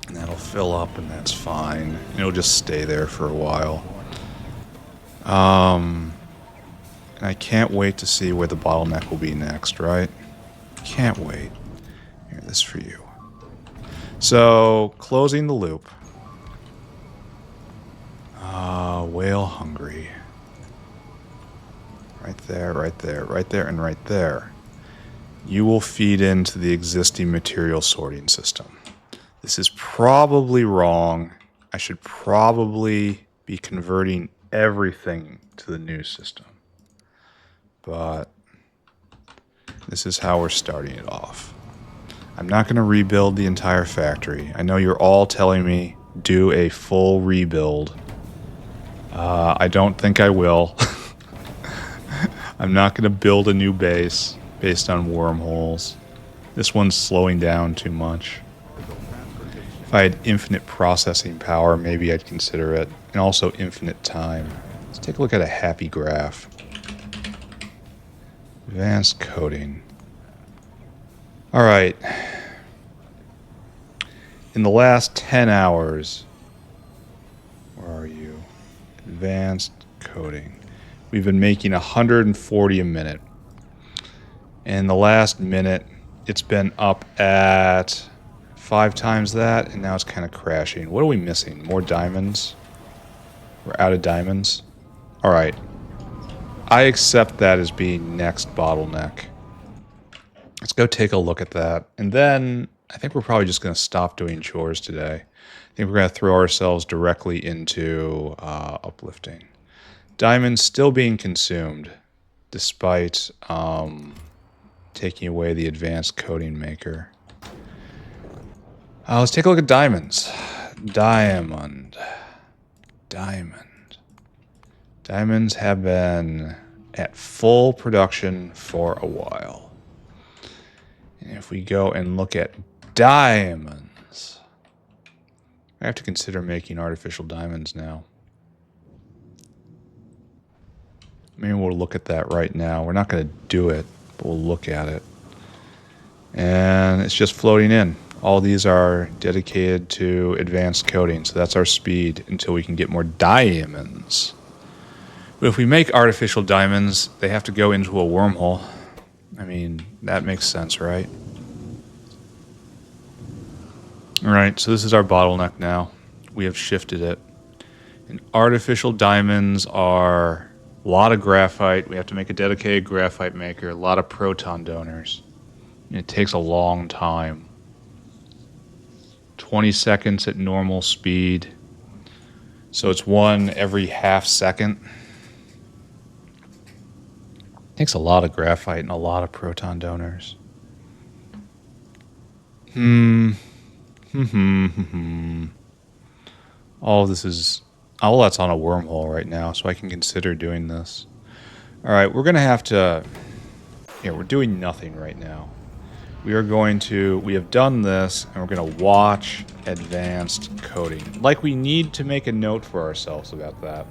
And that'll fill up and that's fine. It'll just stay there for a while. And I can't wait to see where the bottleneck will be next, right? Can't wait. Here, this for you. So, closing the loop. Whale hungry. Right there, right there, right there, and right there. You will feed into the existing material sorting system. This is probably wrong. I should probably be converting everything to the new system. But this is how we're starting it off. I'm not going to rebuild the entire factory. I know you're all telling me do a full rebuild. I don't think I will. I'm not going to build a new base based on wormholes. This one's slowing down too much. If I had infinite processing power, maybe I'd consider it. And also infinite time. Let's take a look at a happy graph. Advanced coding. Alright. In the last 10 hours, where are you? Advanced coding. We've been making 140 a minute. And the last minute, it's been up at 5 times that, and now it's kind of crashing. What are we missing? More diamonds? We're out of diamonds? Alright. I accept that as being next bottleneck. Let's go take a look at that. And then I think we're probably just going to stop doing chores today. I think we're going to throw ourselves directly into uplifting. Diamonds still being consumed, despite taking away the advanced coding maker. Let's take a look at diamonds. Diamond. Diamonds have been at full production for a while. And if we go and look at diamonds, I have to consider making artificial diamonds now. Maybe we'll look at that right now. We're not going to do it, but we'll look at it. And it's just floating in. All these are dedicated to advanced coding, so that's our speed until we can get more diamonds. But if we make artificial diamonds, they have to go into a wormhole. I mean, that makes sense, right? Alright, so this is our bottleneck now. We have shifted it. And artificial diamonds are a lot of graphite. We have to make a dedicated graphite maker, a lot of proton donors. And it takes a long time. 20 seconds at normal speed. So it's one every half second. Takes a lot of graphite and a lot of proton donors. All of this is... all that's on a wormhole right now, so I can consider doing this. Alright, we're going to have to... yeah, we're doing nothing right now. We are going to... we have done this, and we're going to watch advanced coding. Like we need to make a note for ourselves about that.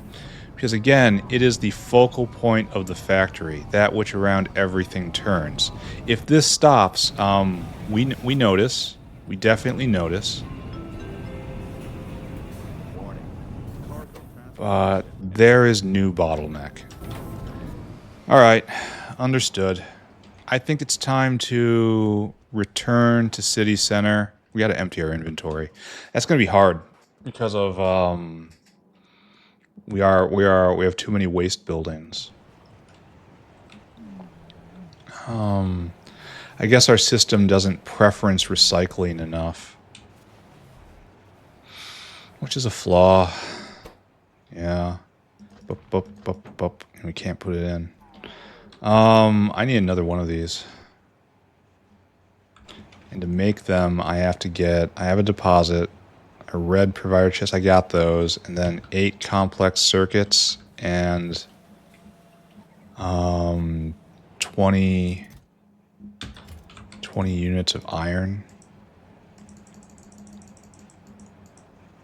Because again, it is the focal point of the factory, that which around everything turns. If this stops, we notice, we definitely notice. But there is new bottleneck. All right, understood. I think it's time to return to city center. We got to empty our inventory. That's going to be hard because of we have too many waste buildings. I guess our system doesn't preference recycling enough, which is a flaw. Yeah. And we can't put it in. I need another one of these. And to make them, I have a deposit, a red provider chest, I got those, and then 8 complex circuits and 20 units of iron.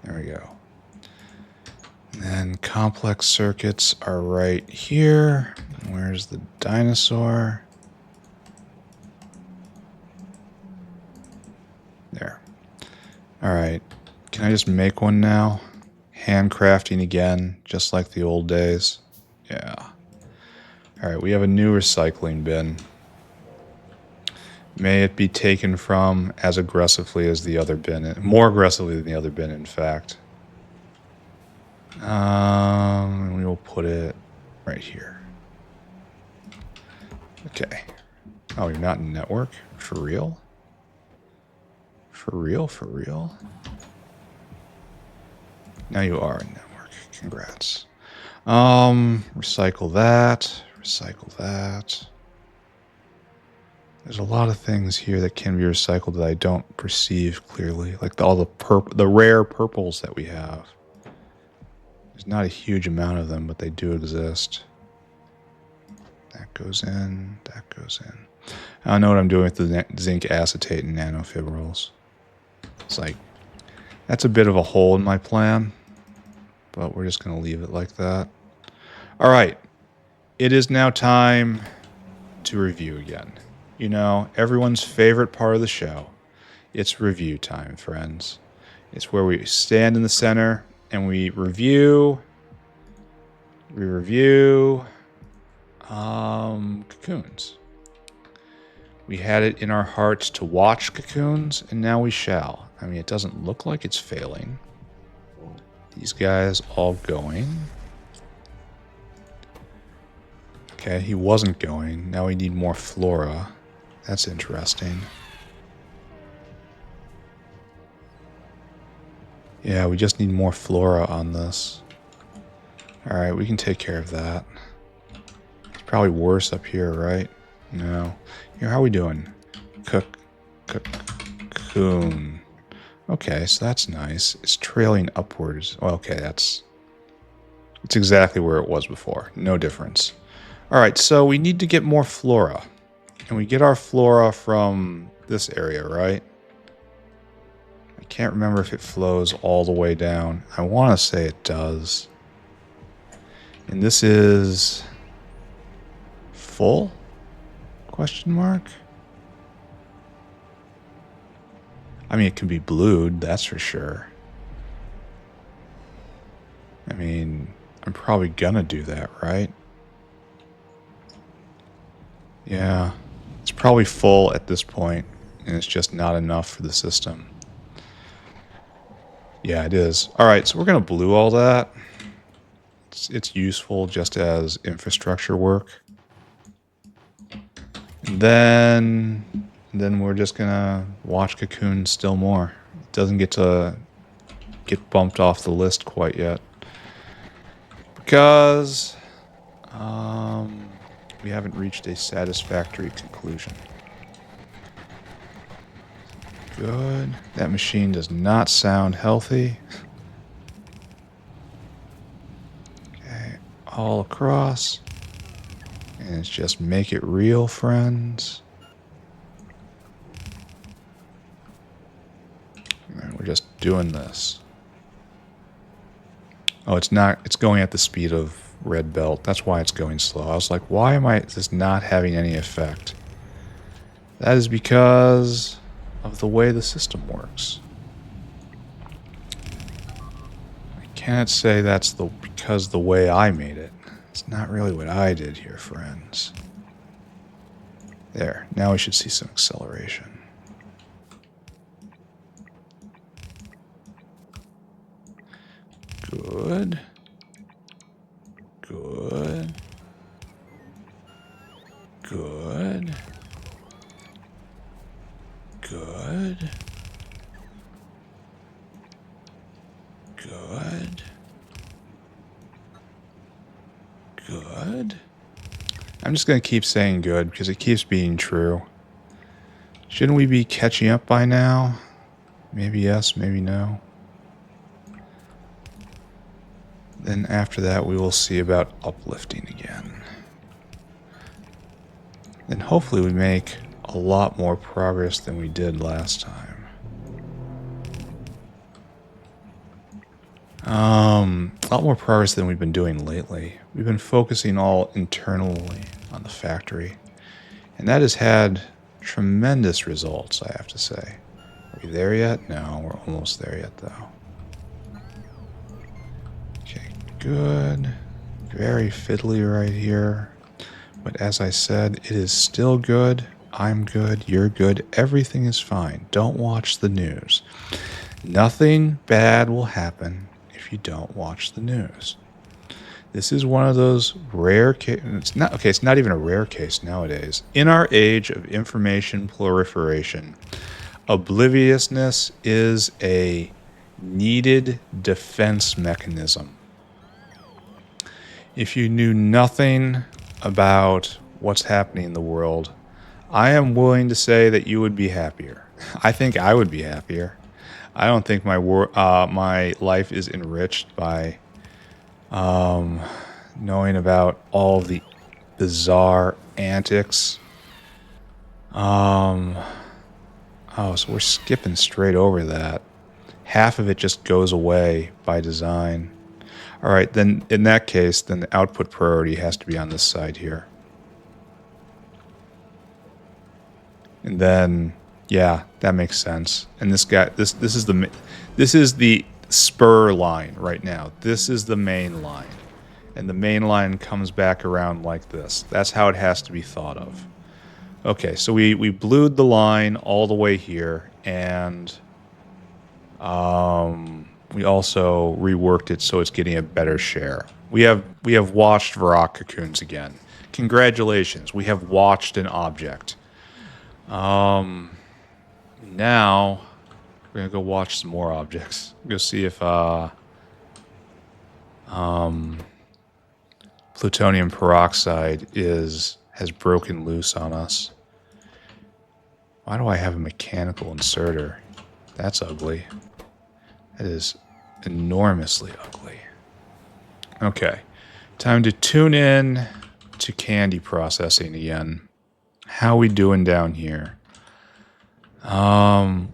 There we go. And then complex circuits are right here. Where's the dinosaur? There. All right. Can I just make one now? Handcrafting again, just like the old days. Yeah. All right, we have a new recycling bin. May it be taken from as aggressively as the other bin. More aggressively than the other bin, in fact. We will put it right here. Okay. Oh, you're not in network? For real? For real? For real? Now you are in network. Congrats. Recycle that. Recycle that. There's a lot of things here that can be recycled that I don't perceive clearly. Like all the rare purples that we have. There's not a huge amount of them, but they do exist. That goes in. That goes in. I don't know what I'm doing with the zinc acetate and nanofibrils. It's like, that's a bit of a hole in my plan, but we're just going to leave it like that. All right. It is now time to review again. You know, everyone's favorite part of the show. It's review time, friends. It's where we stand in the center and we review. Cocoons. We had it in our hearts to watch cocoons, and now we shall. I mean, it doesn't look like it's failing. These guys all going. Okay, he wasn't going. Now we need more flora. That's interesting. Yeah, we just need more flora on this. Alright, we can take care of that. It's probably worse up here, right? No. Here, how are we doing? Cocoon. Okay, so that's nice. It's trailing upwards. Well, okay, it's exactly where it was before. No difference. Alright, so we need to get more flora. And we get our flora from this area, right? I can't remember if it flows all the way down. I want to say it does. And this is full? Question mark? I mean, it can be blued, that's for sure. I mean, I'm probably gonna do that, right? Yeah. It's probably full at this point, and it's just not enough for the system. Yeah, it is. Alright, so we're gonna blue all that. It's useful just as infrastructure work. And then we're just gonna watch cocoons still more. It doesn't get to get bumped off the list quite yet. Because we haven't reached a satisfactory conclusion. Good. That machine does not sound healthy. Okay, all across. And it's just make it real, friends. And we're just doing this. Oh, it's not. It's going at the speed of red belt. That's why it's going slow. I was like, why am I this not having any effect? That is because of the way the system works. I can't say that's because the way I made it. It's not really what I did here, friends. There. Now we should see some acceleration. Good. Good. Good. Good. Good. Good. I'm just going to keep saying good because it keeps being true. Shouldn't we be catching up by now? Maybe yes, maybe no. Then after that, we will see about uplifting again. Then hopefully we make a lot more progress than we did last time. A lot more progress than we've been doing lately. We've been focusing all internally on the factory. And that has had tremendous results, I have to say. Are we there yet? No, we're almost there yet, though. Okay, good. Very fiddly right here. But as I said, it is still good. I'm good. You're good. Everything is fine. Don't watch the news. Nothing bad will happen if you don't watch the news. This is one of those rare cases. It's not even a rare case nowadays. In our age of information proliferation, obliviousness is a needed defense mechanism. If you knew nothing about what's happening in the world, I am willing to say that you would be happier. I think I would be happier. I don't think my life is enriched by knowing about all the bizarre antics. Oh, so we're skipping straight over that. Half of it just goes away by design. All right, then in that case, then the output priority has to be on this side here. And then, yeah, that makes sense. And this guy, this is the spur line right now. This is the main line. And the main line comes back around like this. That's how it has to be thought of. Okay, so we blued the line all the way here, and we also reworked it so it's getting a better share. We have watched Varrock cocoons again. Congratulations, we have watched an object. Now we're gonna go watch some more objects. Go see if plutonium peroxide has broken loose on us. Why do I have a mechanical inserter? That's ugly. That is enormously ugly. Okay, time to tune in to candy processing again. How we doing down here?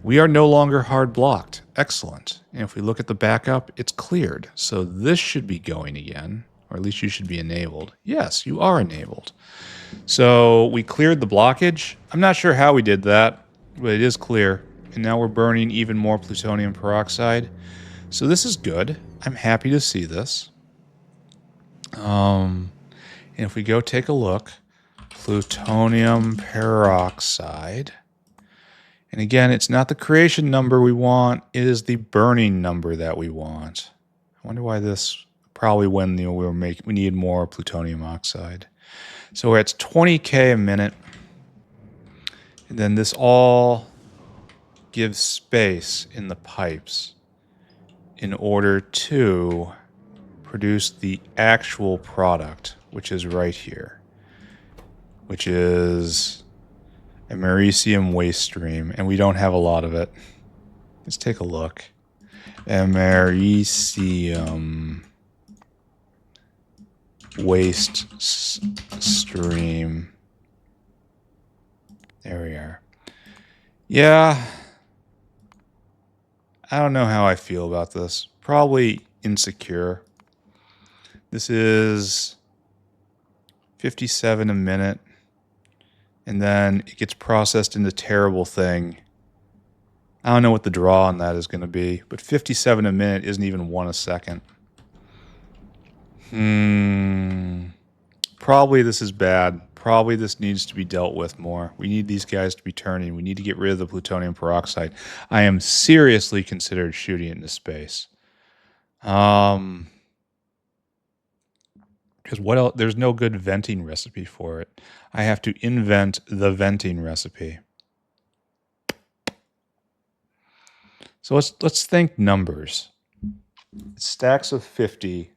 We are no longer hard blocked. Excellent. And if we look at the backup, it's cleared. So this should be going again, or at least you should be enabled. Yes, you are enabled. So we cleared the blockage. I'm not sure how we did that, but it is clear. And now we're burning even more plutonium peroxide. So this is good. I'm happy to see this. And if we go take a look, plutonium peroxide. And again, it's not the creation number we want. It is the burning number that we want. I wonder why this, probably when we need more plutonium oxide. So we're at 20K a minute. And then this all gives space in the pipes in order to produce the actual product, which is right here, which is a americium waste stream, and we don't have a lot of it. Let's take a look. Americium waste stream. There we are. Yeah. I don't know how I feel about this. Probably insecure. This is 57 a minute. And then it gets processed into terrible thing. I don't know what the draw on that is going to be, but 57 a minute isn't even 1 a second. Probably this is bad. Probably this needs to be dealt with more. We need these guys to be turning. We need to get rid of the plutonium peroxide. I am seriously considered shooting it into space. Because what else? There's no good venting recipe for it. I have to invent the venting recipe. So let's think numbers. Stacks of 50.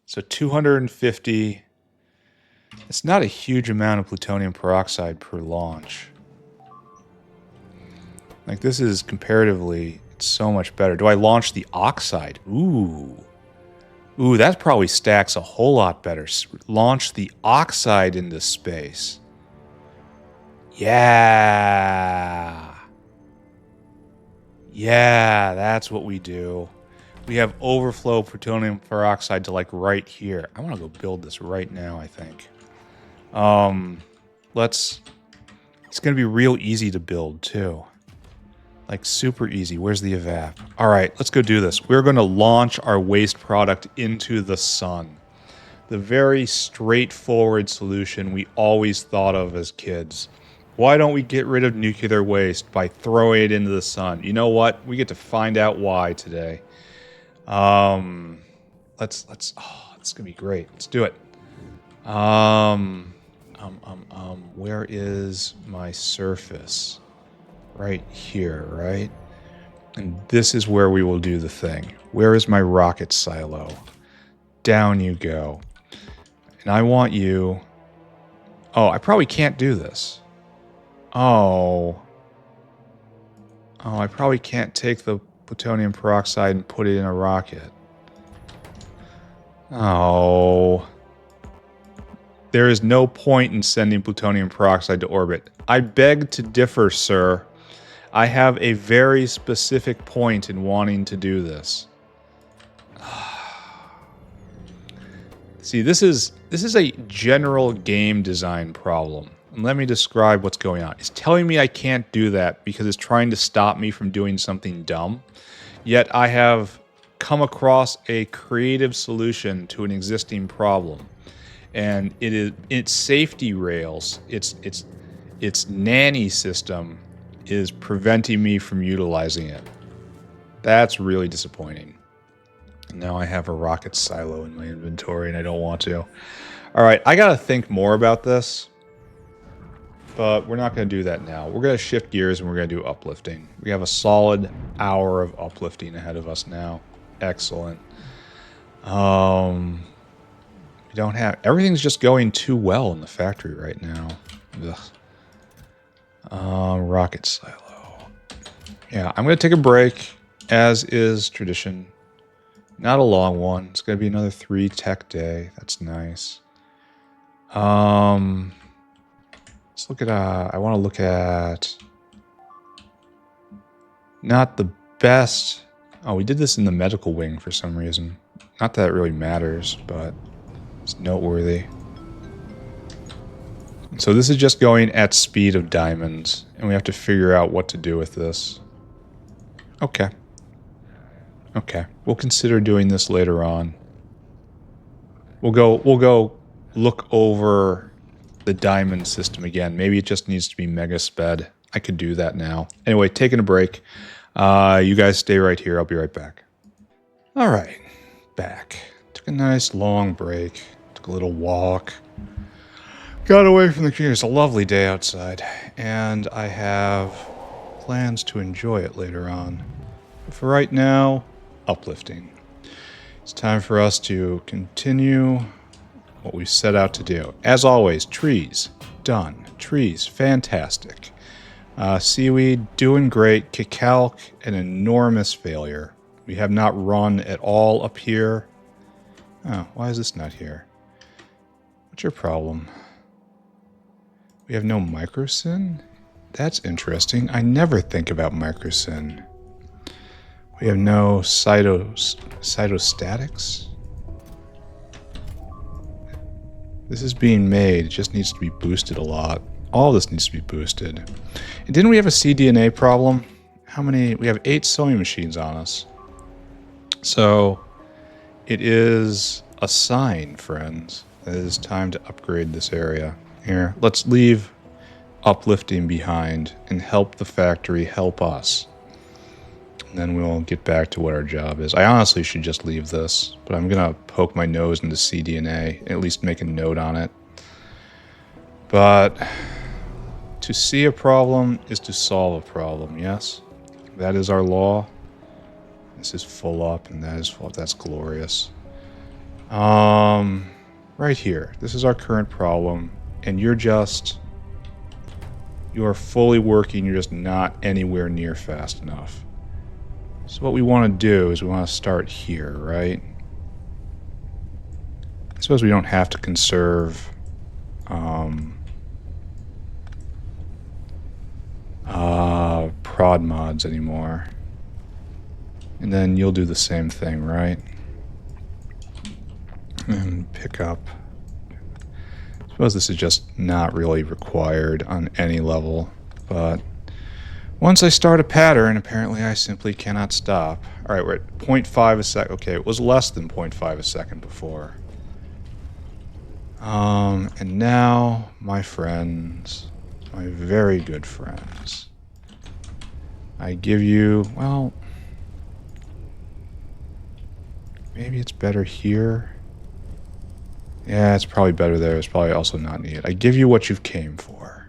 So 250. It's not a huge amount of plutonium peroxide per launch. Like, this is comparatively so much better. Do I launch the oxide? Ooh, that probably stacks a whole lot better. Launch the oxide into space. Yeah. Yeah, that's what we do. We have overflow plutonium peroxide to, like, right here. I want to go build this right now, I think. It's going to be real easy to build, too. Like, super easy. Where's the evap? All right, let's go do this. We're going to launch our waste product into the sun. The very straightforward solution we always thought of as kids. Why don't we get rid of nuclear waste by throwing it into the sun? You know what? We get to find out why today. Oh, it's gonna be great. Let's do it. Where is my surface? Right here, right? And this is where we will do the thing. Where is my rocket silo? Down you go. And I want you... Oh, I probably can't do this. Oh, I probably can't take the plutonium peroxide and put it in a rocket. Oh. There is no point in sending plutonium peroxide to orbit. I beg to differ, sir. I have a very specific point in wanting to do this. See, this is a general game design problem. And let me describe what's going on. It's telling me I can't do that because it's trying to stop me from doing something dumb. Yet I have come across a creative solution to an existing problem. And its safety rails, its nanny system is preventing me from utilizing it. That's really disappointing. Now I have a rocket silo in my inventory and I don't want to. All right, I got to think more about this. But we're not going to do that now. We're going to shift gears and we're going to do uplifting. We have a solid hour of uplifting ahead of us now. Excellent. We don't have... Everything's just going too well in the factory right now. Ugh. Rocket silo. Yeah, I'm going to take a break, as is tradition. Not a long one. It's going to be another 3 tech day. That's nice. Let's look at, I want to look at, not the best, oh, we did this in the medical wing for some reason. Not that it really matters, but it's noteworthy. So this is just going at speed of diamonds, and we have to figure out what to do with this. Okay. Okay, we'll consider doing this later on. We'll go look over the diamond system again. Maybe it just needs to be mega sped. I could do that now. Anyway, taking a break. You guys stay right here. I'll be right back. All right, back. Took a nice long break. Took a little walk. Got away from the computer. It's a lovely day outside, and I have plans to enjoy it later on. But for right now, uplifting. It's time for us to continue what we set out to do. As always, trees, done. Trees, fantastic. Seaweed, doing great. Cacalc, an enormous failure. We have not run at all up here. Oh, why is this not here? What's your problem? We have no microsyn? That's interesting. I never think about microsyn. We have no cytostatics? This is being made. It just needs to be boosted a lot. All this needs to be boosted. And didn't we have a cDNA problem? How many? We have 8 sewing machines on us. So it is a sign, friends, that it is time to upgrade this area. Here, let's leave Uplifting behind and help the factory help us. And then we'll get back to what our job is. I honestly should just leave this, but I'm going to poke my nose into cDNA and at least make a note on it. But to see a problem is to solve a problem, yes? That is our law. This is full up, and that is full up. That's glorious. Right here. This is our current problem, and you are fully working, you're just not anywhere near fast enough. So what we want to do is we want to start here, right? I suppose we don't have to conserve prod mods anymore. And then you'll do the same thing, right? And pick up. I suppose this is just not really required on any level, but once I start a pattern, apparently I simply cannot stop. Alright, we're at 0.5 a second. Okay, it was less than 0.5 a second before. And now, my friends, my very good friends, I give you, well, maybe it's better here. Yeah, it's probably better there. It's probably also not needed. I give you what you've came for.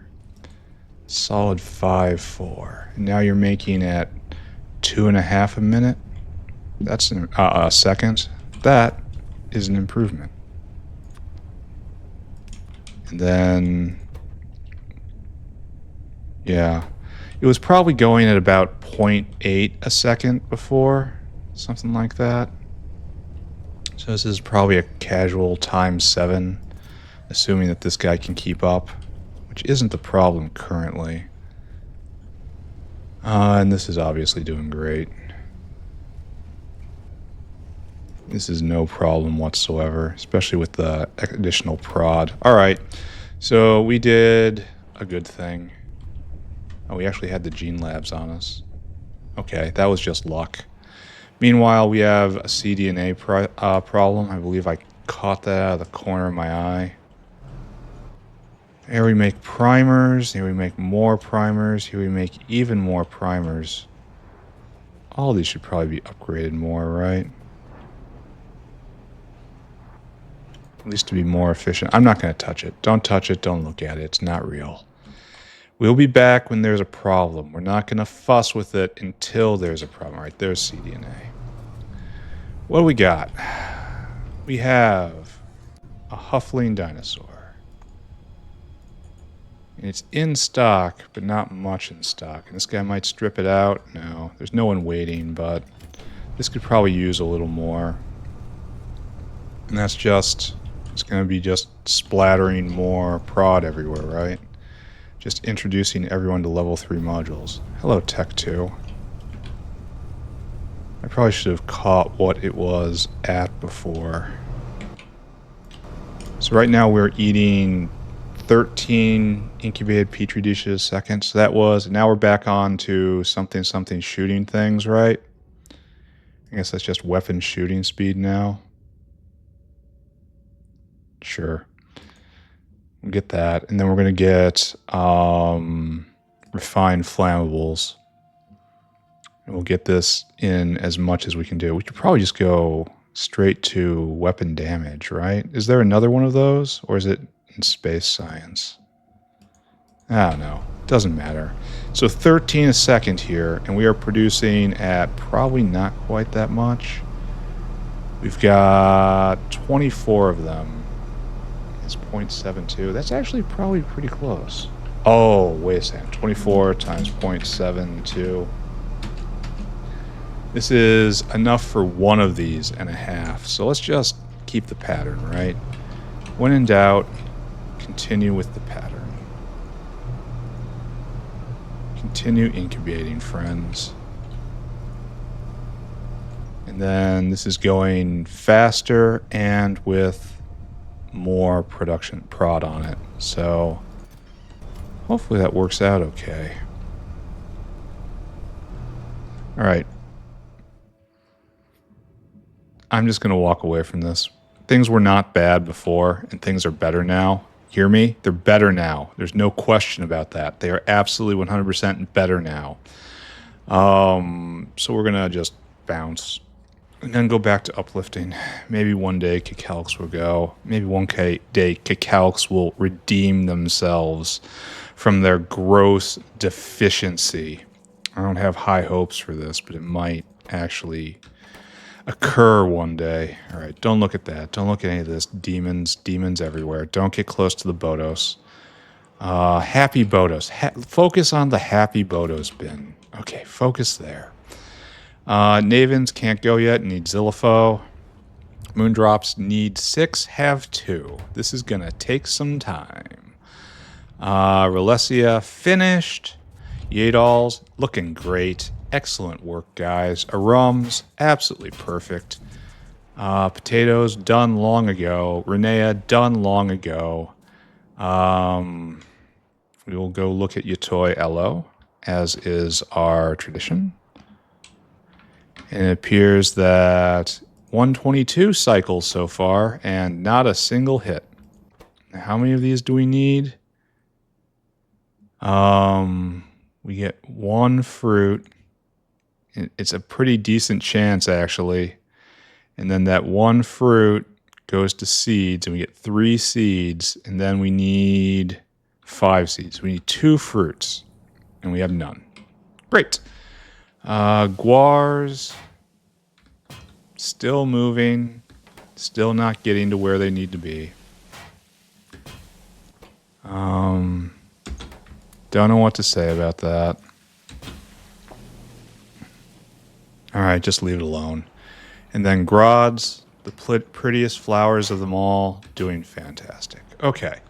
Solid 5-4. And now you're making at 2.5 a minute. That's a second. That is an improvement. And then, yeah, it was probably going at about 0.8 a second before, something like that. So this is probably a casual ×7, assuming that this guy can keep up, which isn't the problem currently. And this is obviously doing great. This is no problem whatsoever, especially with the additional prod. All right, so we did a good thing. Oh, we actually had the gene labs on us. Okay, that was just luck. Meanwhile, we have a cDNA problem. I believe I caught that out of the corner of my eye. Here we make primers. Here we make more primers. Here we make even more primers. All these should probably be upgraded more, right? At least to be more efficient. I'm not going to touch it. Don't touch it. Don't look at it. It's not real. We'll be back when there's a problem. We're not going to fuss with it until there's a problem. All right, there's cDNA. What do we got? We have a Huffling dinosaur. And it's in stock, but not much in stock. And this guy might strip it out. No, there's no one waiting, but this could probably use a little more. And that's just, it's going to be just splattering more prod everywhere, right? Just introducing everyone to level 3 modules. Hello, Tech 2. I probably should have caught what it was at before. So right now we're eating 13 incubated petri dishes a second. So that was, and now we're back on to something shooting things, right? I guess that's just weapon shooting speed now. Sure. We'll get that, and then we're going to get refined flammables. And we'll get this in as much as we can do. We could probably just go straight to weapon damage, right? Is there another one of those, or is it in space science? I don't know. Doesn't matter. So 13 a second here, and we are producing at probably not quite that much. We've got 24 of them. 0.72. That's actually probably pretty close. Oh, wait a second. 24 times 0.72. This is enough for one of these and a half. So let's just keep the pattern, right? When in doubt, continue with the pattern. Continue incubating, friends. And then this is going faster and with more production prod on it. So hopefully that works out okay. All right. I'm just going to walk away from this. Things were not bad before, and things are better now. Hear me? They're better now. There's no question about that. They are absolutely 100% better now. So we're going to just bounce and then go back to uplifting. Maybe one day Cacalx will go. Maybe one day Cacalx will redeem themselves from their gross deficiency. I don't have high hopes for this, but it might actually occur one day. All right, don't look at that. Don't look at any of this. Demons everywhere. Don't get close to the Bodos. Happy Bodos. Focus on the happy Bodos bin. Okay, focus there. Navens can't go yet. Need Zillifo. Moondrops need 6, have 2. This is going to take some time. Relesia finished. Yadals looking great. Excellent work, guys. Arums, absolutely perfect. Potatoes, done long ago. Renea, done long ago. We will go look at Yatoi Elo, as is our tradition. And it appears that 122 cycles so far, and not a single hit. How many of these do we need? We get 1 fruit. It's a pretty decent chance, actually. And then that 1 fruit goes to seeds, and we get 3 seeds, and then we need 5 seeds. We need 2 fruits, and we have none. Great. Guars, still moving, still not getting to where they need to be. Don't know what to say about that. All right, just leave it alone. And then Grods, the prettiest flowers of them all, doing fantastic. Okay,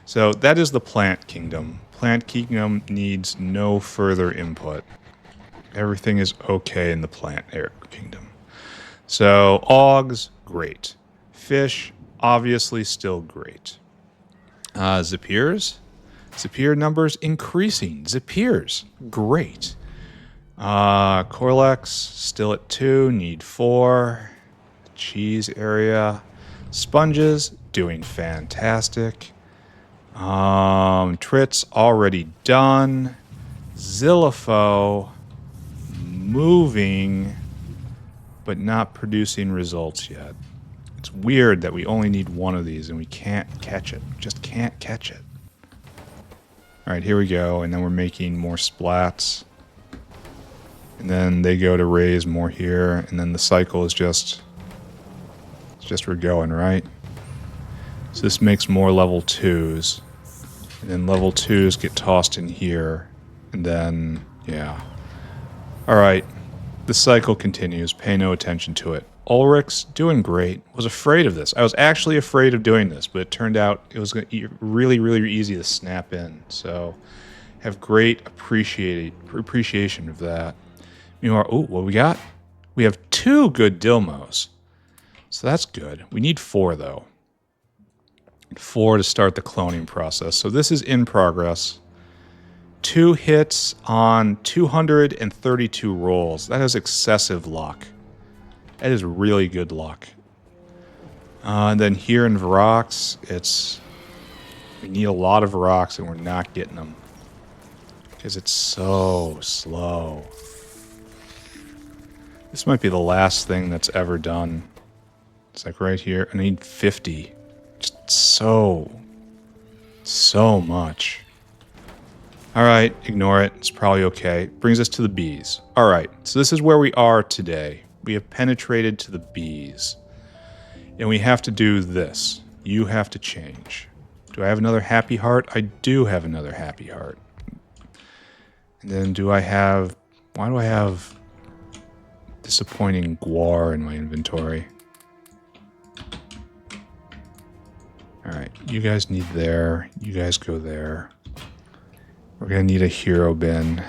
so that is the plant kingdom. Plant kingdom needs no further input. Everything is okay in the plant kingdom. So Augs, great. Fish, obviously still great. Zapirs, Zapir numbers increasing. Zapirs, great. Corlex, still at 2, need 4. Cheese area. Sponges, doing fantastic. Trits, already done. Zillifo, moving, but not producing results yet. It's weird that we only need 1 of these and we can't catch it. Just can't catch it. All right, here we go. And then we're making more splats. And then they go to raise more here. And then the cycle is just we're going, right? So this makes more level 2s. And then level 2s get tossed in here. And then, yeah. All right. The cycle continues. Pay no attention to it. Ulrich's doing great. Was afraid of this. I was actually afraid of doing this, but it turned out it was really, really easy to snap in. So have great appreciation of that. Meanwhile, what we got? We have 2 good Dilmos. So that's good. We need 4, though. 4 to start the cloning process. So this is in progress. 2 hits on 232 rolls. That is excessive luck. That is really good luck. And then here in Varox, we need a lot of Varox and we're not getting them. Because it's so slow. This might be the last thing that's ever done. It's like right here. I need 50. Just so much. All right, ignore it. It's probably okay. Brings us to the bees. All right, so this is where we are today. We have penetrated to the bees. And we have to do this. You have to change. Do I have another happy heart? I do have another happy heart. And then why do I have disappointing guar in my inventory? All right, you guys need there. You guys go there. We're going to need a hero bin.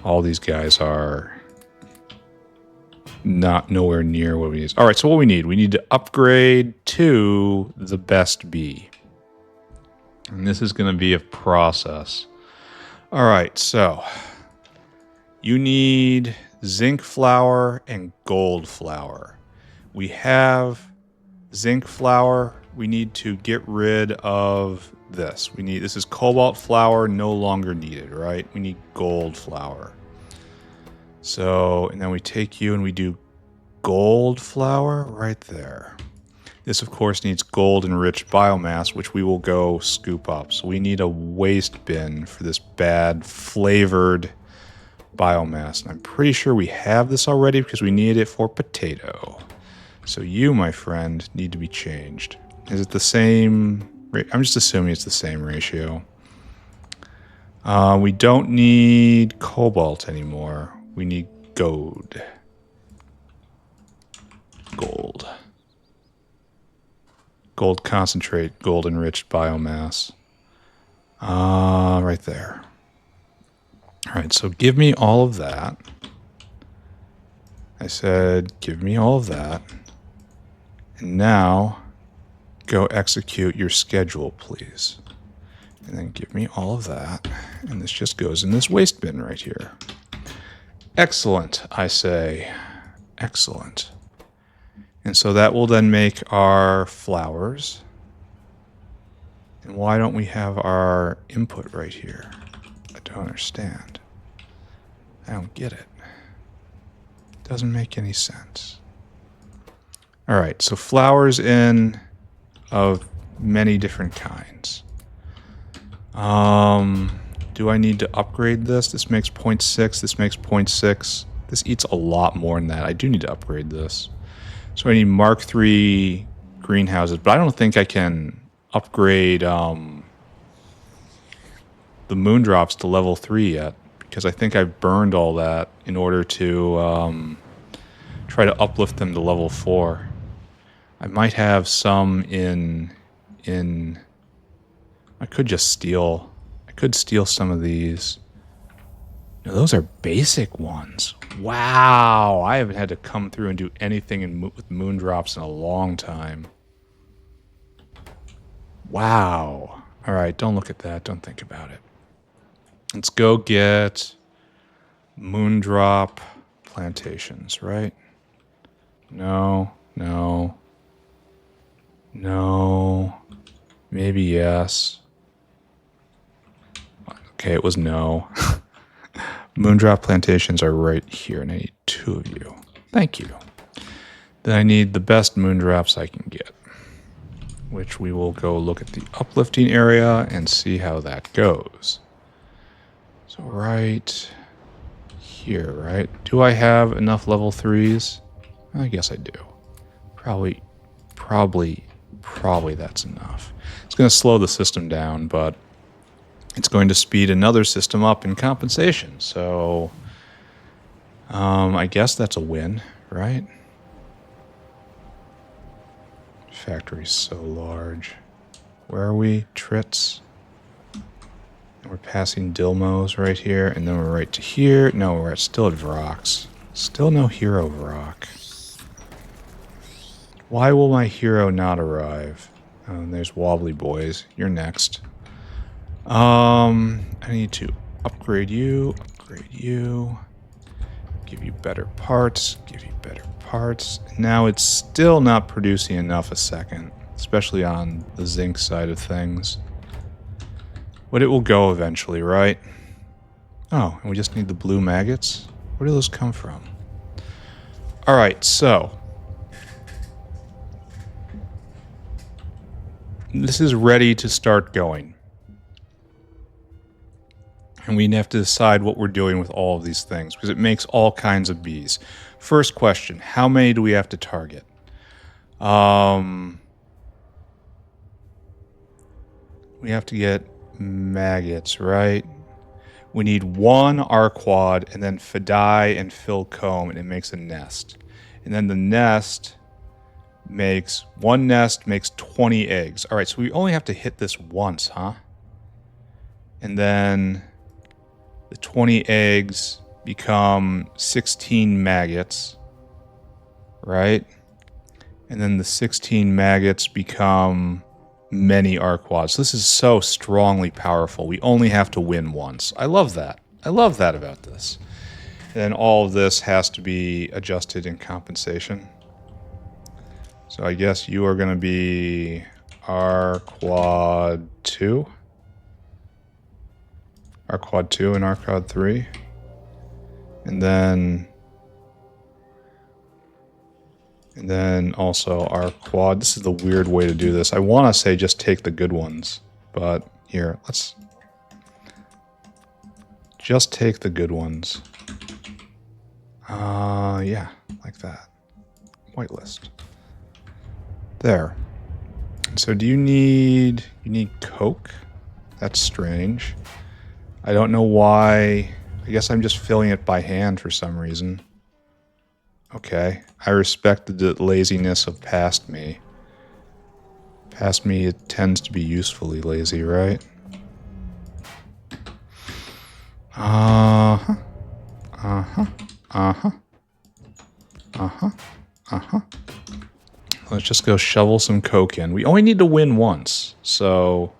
All these guys are not nowhere near what we need. All right, so what we need to upgrade to the best bee. And this is going to be a process. All right, so you need zinc flour and gold flour. We have zinc flour. We need to get rid of this. This is cobalt flour, no longer needed, right? We need gold flour. So, and then we take you and we do gold flour right there. This, of course, needs gold enriched biomass, which we will go scoop up. So we need a waste bin for this bad flavored biomass. And I'm pretty sure we have this already because we need it for potato. So you, my friend, need to be changed. Is it the same? I'm just assuming it's the same ratio. We don't need cobalt anymore. We need gold. Gold concentrate, gold enriched biomass. Right there. All right, so give me all of that. I said, give me all of that. And now, go execute your schedule, please. And then give me all of that. And this just goes in this waste bin right here. Excellent, I say. Excellent. And so that will then make our flowers. And why don't we have our input right here? I don't understand. I don't get it. Doesn't make any sense. All right, so flowers in of many different kinds. Do I need to upgrade this? This makes 0.6, this makes 0.6. This eats a lot more than that. I do need to upgrade this. So I need Mark III greenhouses, but I don't think I can upgrade the moondrops to level 3 yet, because I think I've burned all that in order to try to uplift them to level 4. I might have some in I could just steal. I could steal some of these. No, those are basic ones. Wow, I haven't had to come through and do anything with moondrops in a long time. Wow. All right, don't look at that. Don't think about it. Let's go get moondrop plantations, right? No. Maybe yes. Okay, it was no. Moondrop plantations are right here, and I need 2 of you. Thank you. Then I need the best moondrops I can get, which we will go look at the uplifting area and see how that goes. So right here, right? Do I have enough level 3s? I guess I do. Probably that's enough. It's going to slow the system down, but it's going to speed another system up in compensation. So I guess that's a win, right? Factory's so large. Where are we? Trits. And we're passing Dilmos right here, and then we're right to here. No, we're still at Vrox. Still no hero Vrock. Why will my hero not arrive? Oh, there's Wobbly Boys. You're next. I need to upgrade you, give you better parts, Now it's still not producing enough a second, especially on the zinc side of things. But it will go eventually, right? Oh, and we just need the blue maggots? Where do those come from? Alright, so this is ready to start going. And we have to decide what we're doing with all of these things, because it makes all kinds of bees. First question, how many do we have to target? We have to get maggots, right? We need 1 Arquad, and then Fidei and Philcomb, and it makes a nest. And then the nest makes 20 eggs. All right, so we only have to hit this once, huh? And then the 20 eggs become 16 maggots. right? And then the 16 maggots become many arquads. This is so strongly powerful. We only have to win once. I love that. I love that about this. And then all of this has to be adjusted in compensation. So I guess you are going to be Arquad 2. Arquad 2 and Arquad 3. And then also Arquad. This is the weird way to do this. I want to say just take the good ones. But here, let's just take the good ones. Yeah, like that. Whitelist. There. So do you need Coke? That's strange. I don't know why. I guess I'm just filling it by hand for some reason. Okay. I respect the laziness of past me. Past me, it tends to be usefully lazy, right? Uh-huh. Uh-huh. Uh-huh. Uh-huh. Uh-huh. Let's just go shovel some Coke in. We only need to win once, so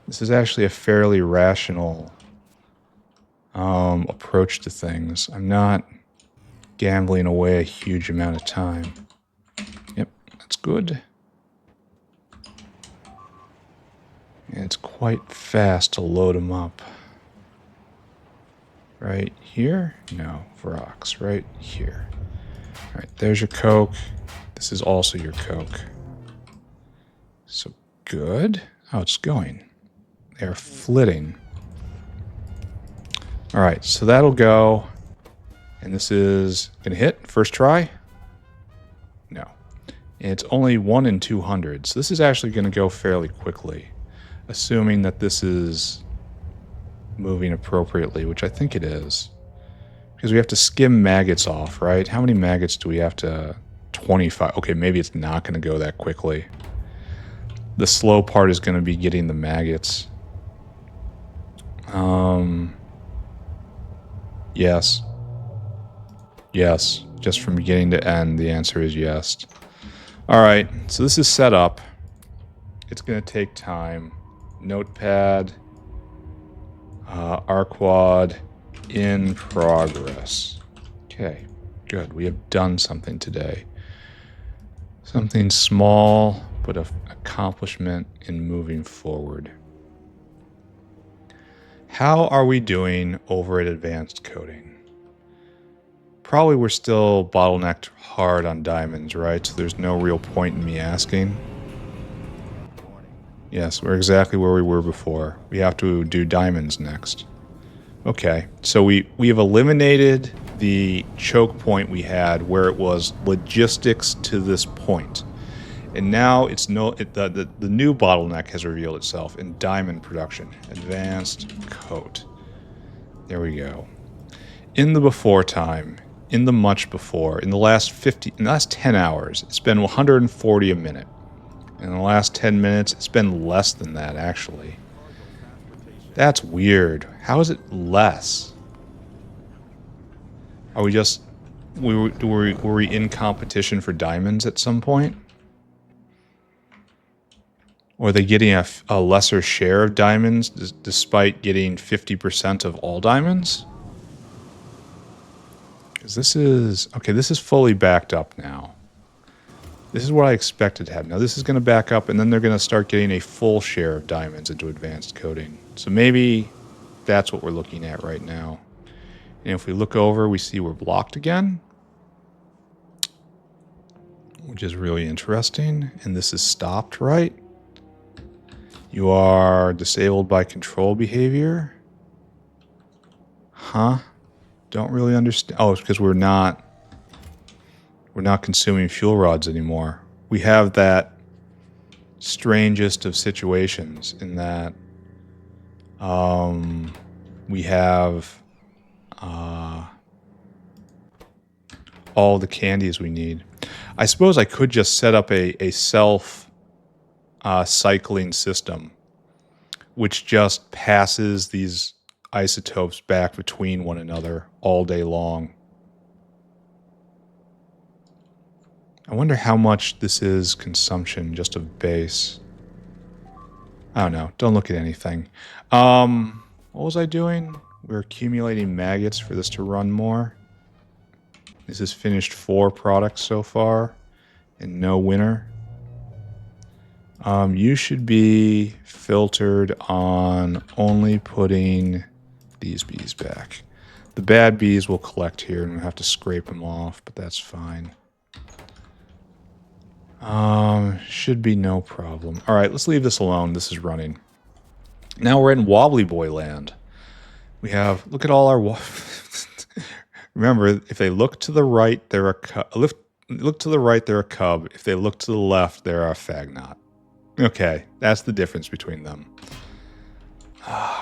this is actually a fairly rational approach to things. I'm not gambling away a huge amount of time. Yep, that's good. And it's quite fast to load them up. Right here? No, rocks. Right here. All right, there's your Coke. This is also your Coke. So good. Oh, it's going. They're flitting. All right, so that'll go. And this is going to hit first try. No. And it's only 1 in 200. So this is actually going to go fairly quickly, assuming that this is moving appropriately, which I think it is. Because we have to skim maggots off, right? How many maggots do we have to... 25. Okay, maybe it's not going to go that quickly. The slow part is going to be getting the maggots. Yes. Yes. Just from beginning to end, the answer is yes. All right, so this is set up. It's going to take time. Notepad. Arquad in progress. Okay, good. We have done something today. Something small, but an accomplishment in moving forward. How are we doing over at advanced coding? Probably we're still bottlenecked hard on diamonds, right? So there's no real point in me asking. Yes, we're exactly where we were before. We have to do diamonds next. Okay, so we have eliminated the choke point we had where it was logistics to this point. And now it's the new bottleneck has revealed itself in diamond production. Advanced coat. There we go. In the before time, in the much before, in the last 10 hours, it's been 140 a minute. In the last 10 minutes, it's been less than that, actually. That's weird. How is it less? Are we just... Were we in competition for diamonds at some point? Or are they getting a lesser share of diamonds despite getting 50% of all diamonds? Because this is... Okay, this is fully backed up now. This is what I expected to have. Now this is going to back up, and then they're going to start getting a full share of diamonds into advanced coding. So maybe that's what we're looking at right now. And if we look over, we see we're blocked again, which is really interesting. And this is stopped, right? You are disabled by control behavior. Huh? Don't really understand. Oh, it's because we're not consuming fuel rods anymore. We have that strangest of situations in that we have all the candies we need. I suppose I could just set up a self cycling system which just passes these isotopes back between one another all day long. I wonder how much this is consumption just of base. I don't know. Don't look at anything. What was I doing? We're accumulating maggots for this to run more. This has finished 4 products so far and no winner. You should be filtered on only putting these bees back. The bad bees will collect here and we'll have to scrape them off, but that's fine. Should be no problem. All right, let's leave this alone. This is running. Now we're in Wobbly Boy land. We have, look at all our... Remember, if they look to the right, they're a cub. Look to the right, they're a cub. If they look to the left, they're a Phagnot. Okay, that's the difference between them.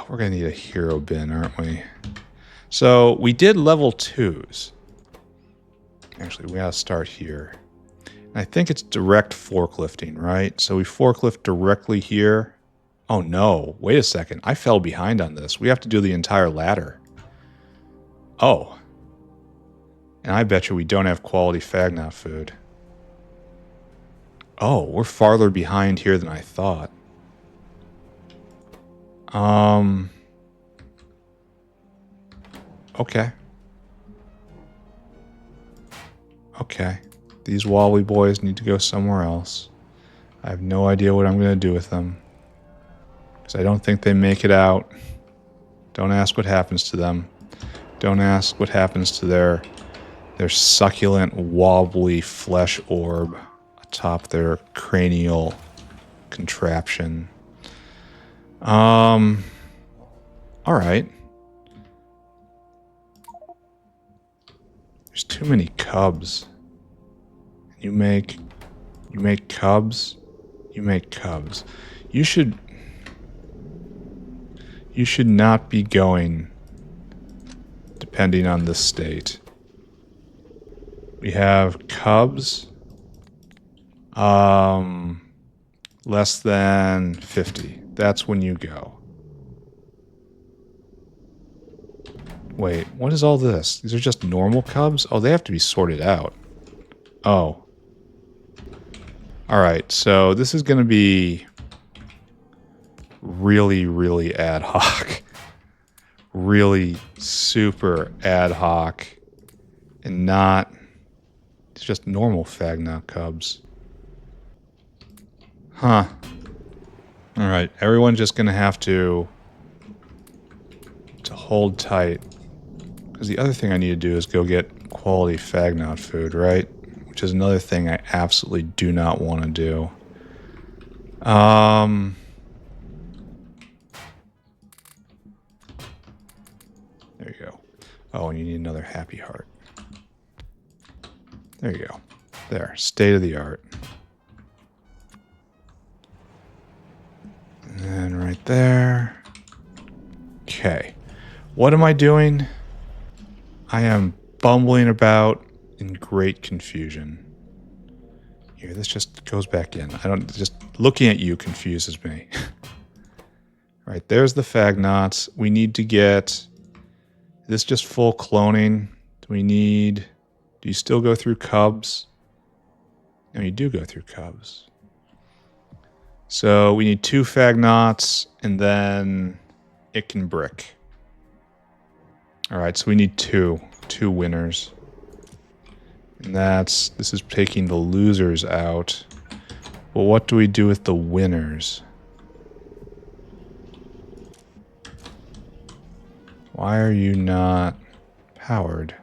We're going to need a hero bin, aren't we? So, we did level 2s. Actually, we got to start here. And I think it's direct forklifting, right? So we forklift directly here. Oh no, wait a second. I fell behind on this. We have to do the entire ladder. Oh. And I bet you we don't have quality Phagnot food. Oh, we're farther behind here than I thought. Okay. Okay. These wobbly boys need to go somewhere else. I have no idea what I'm going to do with them. Because I don't think they make it out. Don't ask what happens to them. Don't ask what happens to their succulent, wobbly flesh orb atop their cranial contraption. All right. There's too many cubs. You make cubs. You make cubs. You should not be going depending on the state. We have cubs. Less than 50. That's when you go. Wait, what is all this? These are just normal cubs? Oh, they have to be sorted out. Oh. Alright, so this is going to be really, really ad hoc. Really super ad hoc. And not... It's just normal Phagnot cubs. Huh. Alright, everyone's just going to have to hold tight. Because the other thing I need to do is go get quality Phagnot food, right? Which is another thing I absolutely do not want to do. There you go. Oh, and you need another happy heart. There you go. There, state of the art. And then right there. Okay. What am I doing? I am bumbling about in great confusion. Here, this just goes back in. Just looking at you confuses me. Right, there's the Phagnots. We need to get this just full cloning. Do you still go through cubs? No, you do go through cubs. So we need 2 Phagnots and then it can brick. Alright, so we need 2 winners. And this is taking the losers out. Well, what do we do with the winners? Why are you not powered?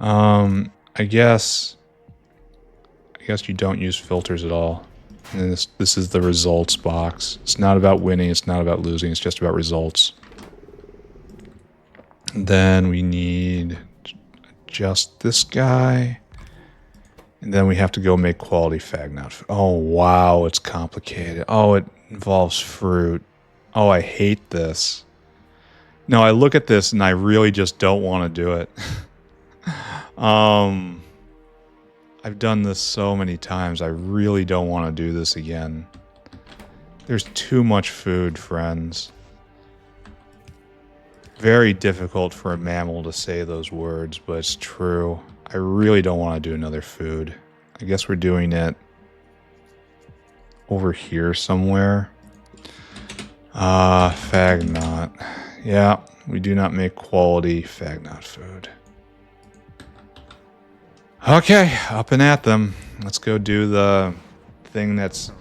I guess you don't use filters at all. And this is the results box. It's not about winning, it's not about losing, it's just about results. And then we need just this guy. And then we have to go make quality Phagnot. Oh, wow, it's complicated. Oh, it involves fruit. Oh, I hate this. No, I look at this and I really just don't want to do it. I've done this so many times. I really don't want to do this again. There's too much food, friends. Very difficult for a mammal to say those words, but it's true. I really don't want to do another food. I guess we're doing it over here somewhere. Phagnot. Yeah, we do not make quality Phagnot food. Okay, up and at them. Let's go do the thing that's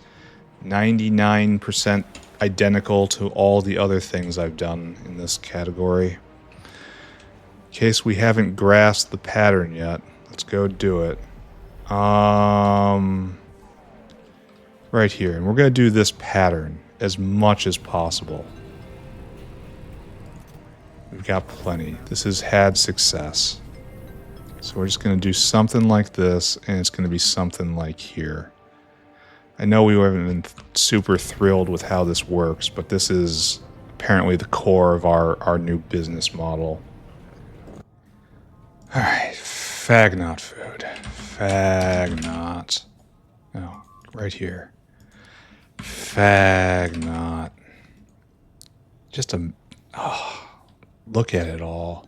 99% identical to all the other things I've done in this category. In case we haven't grasped the pattern yet, let's go do it. Right here, and we're going to do this pattern as much as possible. We've got plenty. This has had success. So we're just going to do something like this, and it's going to be something like here. I know we haven't been super thrilled with how this works, but this is apparently the core of our new business model. Alright, Phagnot food. Phagnot. Oh, right here. Phagnot. Just a... Oh, look at it all.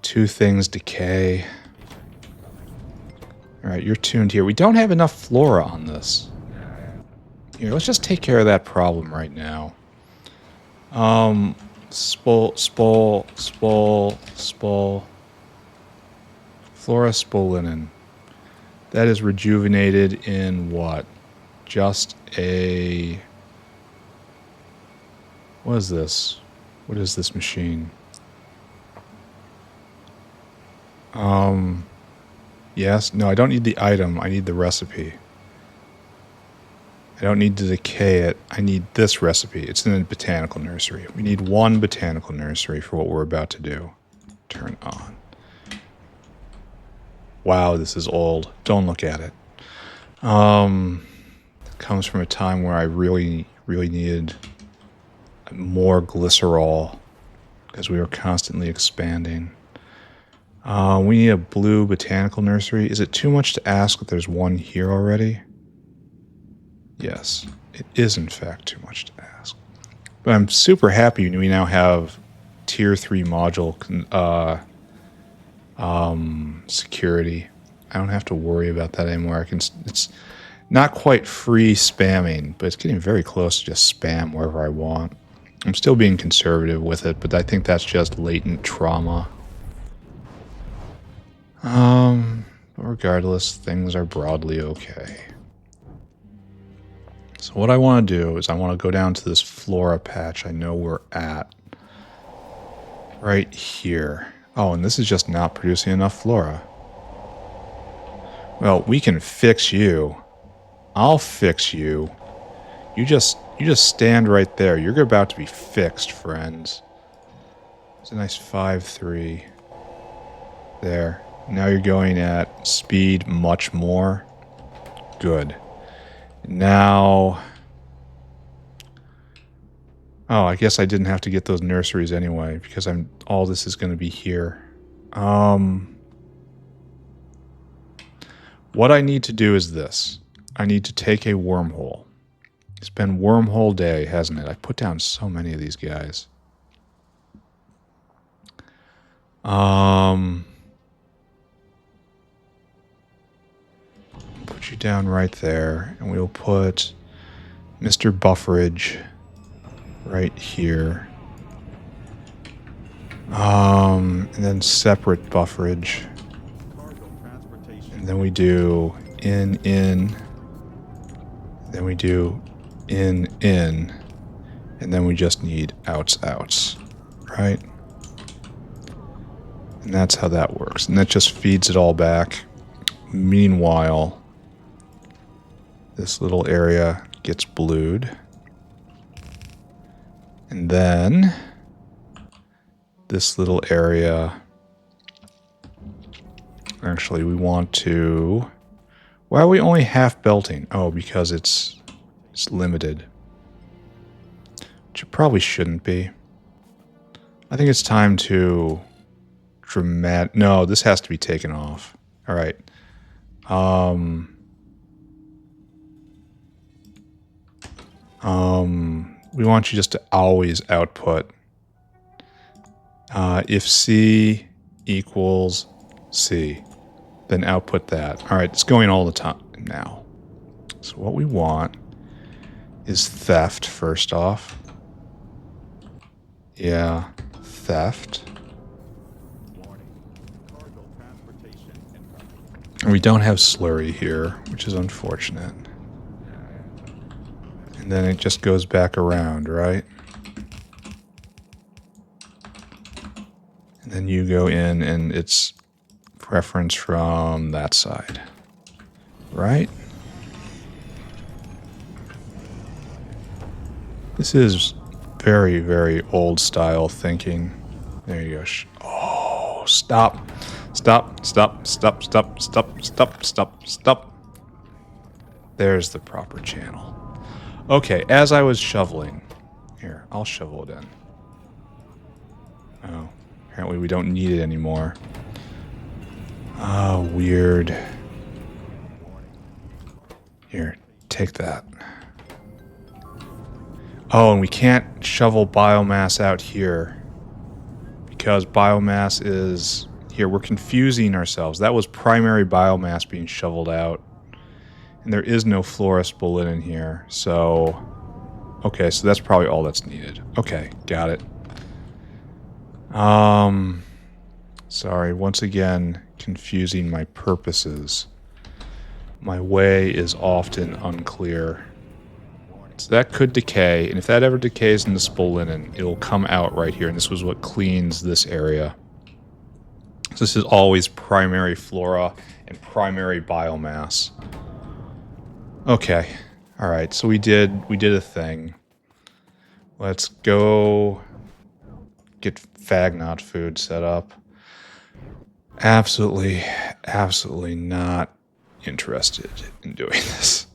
Two things decay. Alright, you're tuned here. We don't have enough flora on this. Here, let's just take care of that problem right now. Spol. Flora Spolinin. That is rejuvenated in what? Just a... What is this? What is this machine? Yes. No, I don't need the item. I need the recipe. I don't need to decay it. I need this recipe. It's in a botanical nursery. We need one botanical nursery for what we're about to do. Turn on. Wow, this is old. Don't look at it. It comes from a time where I really needed more glycerol because we were constantly expanding. We need a blue botanical nursery. Is it too much to ask that there's one here already? Yes, it is in fact too much to ask. But I'm super happy we now have tier 3 module security. I don't have to worry about that anymore. It's not quite free spamming, but it's getting very close to just spam wherever I want. I'm still being conservative with it, but I think that's just latent trauma. But regardless, things are broadly okay. So what I want to do is I want to go down to this flora patch I know we're at. Right here. Oh, and this is just not producing enough flora. Well, we can fix you. I'll fix you. You just stand right there. You're about to be fixed, friends. It's a nice 5-3. There. Now you're going at speed much more. Good. Now... Oh, I guess I didn't have to get those nurseries anyway, because all this is going to be here. What I need to do is this. I need to take a wormhole. It's been wormhole day, hasn't it? I've put down so many of these guys. Put you down right there, and we'll put Mr. Bufferage right here. And then separate bufferage. And then we do in. Then we do in. And then we just need outs. Right? And that's how that works. And that just feeds it all back. Meanwhile, this little area gets blued. And then this little area, actually we want to, why are we only half belting? Oh, because it's limited. Which it probably shouldn't be. I think it's time to no, this has to be taken off. All right. We want you just to always output if C equals C. Then output that. All right, it's going all the time now. So what we want is theft first off. Yeah, theft. And we don't have slurry here, which is unfortunate. And then it just goes back around, right? And then you go in and it's preference from that side, right? This is very, very old style thinking. There you go. Oh, stop. Stop, stop, stop, stop, stop, stop, stop, stop. There's the proper channel. Okay, as I was shoveling. Here, I'll shovel it in. Oh, apparently we don't need it anymore. Oh, weird. Here, take that. Oh, and we can't shovel biomass out here. Because biomass is... Here, we're confusing ourselves. That was primary biomass being shoveled out. And there is no florist bullet in here, so... Okay, so that's probably all that's needed. Okay, got it. Sorry, once again, confusing my purposes. My way is often unclear. So that could decay, and if that ever decays into spolinen, it'll come out right here, and this was what cleans this area. So this is always primary flora and primary biomass. Okay. Alright, so we did a thing. Let's go get Phagnot food set up. Absolutely not interested in doing this.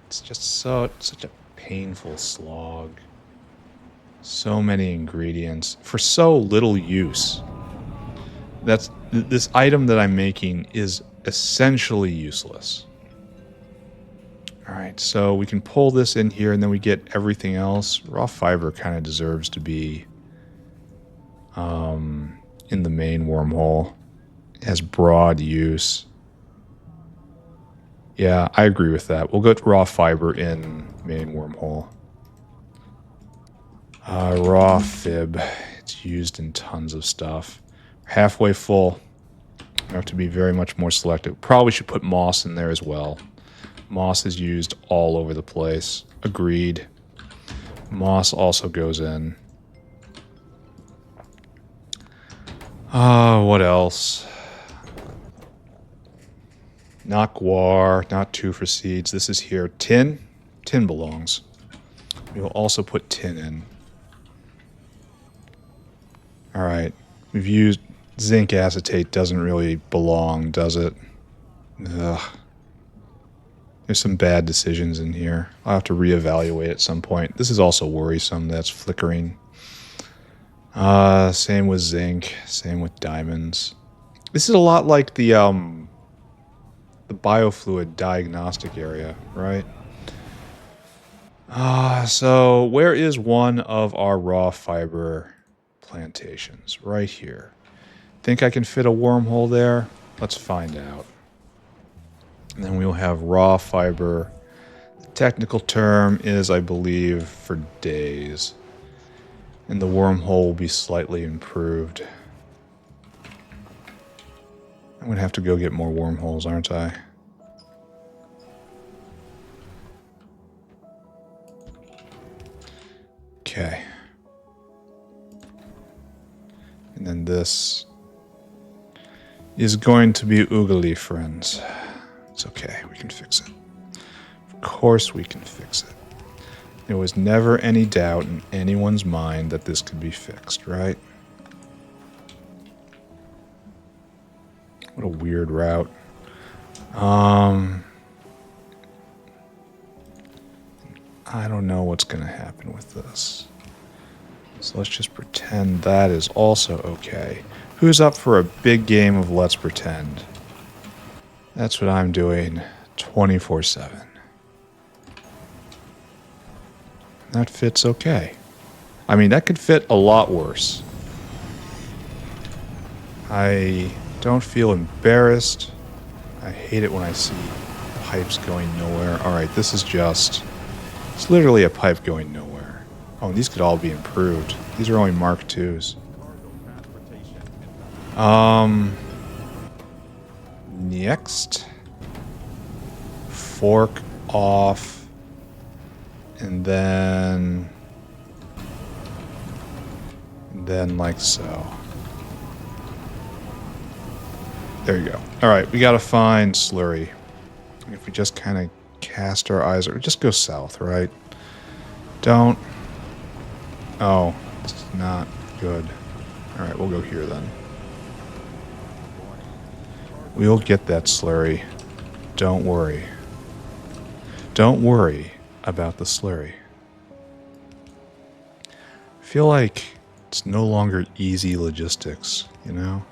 It's just such a painful slog. So many ingredients for so little use. This item that I'm making is essentially useless. Alright, so we can pull this in here and then we get everything else. Raw fiber kind of deserves to be in the main wormhole. It has broad use. Yeah, I agree with that. We'll go to raw fiber in main wormhole. Raw fib. It's used in tons of stuff. Halfway full. We have to be very much more selective. Probably should put moss in there as well. Moss is used all over the place. Agreed. Moss also goes in. What else? Not guar, not 2 for seeds. This is here. Tin? Tin belongs. We will also put tin in. Alright. We've used zinc acetate. Doesn't really belong, does it? Ugh. There's some bad decisions in here. I'll have to reevaluate at some point. This is also worrisome. That's flickering. Same with zinc. Same with diamonds. This is a lot like the biofluid diagnostic area, right? So where is one of our raw fiber plantations? Right here. Think I can fit a wormhole there? Let's find out. And then we'll have raw fiber. The technical term is, I believe, for days. And the wormhole will be slightly improved. I'm going to have to go get more wormholes, aren't I? Okay. And then this is going to be oogly, friends. It's okay, we can fix it. Of course we can fix it. There was never any doubt in anyone's mind that this could be fixed, right? What a weird route. I don't know what's going to happen with this. So let's just pretend that is also okay. Who's up for a big game of Let's Pretend? That's what I'm doing 24/7. That fits okay. I mean, that could fit a lot worse. I don't feel embarrassed. I hate it when I see pipes going nowhere. Alright, this is just... It's literally a pipe going nowhere. Oh, and these could all be improved. These are only Mark IIs. Next. Fork off. And then like so. There you go. Alright, we gotta find slurry. If we just kind of cast our eyes, or just go south, right? Don't. Oh, it's not good. Alright, we'll go here then. We'll get that slurry. Don't worry. Don't worry about the slurry. I feel like it's no longer easy logistics, you know?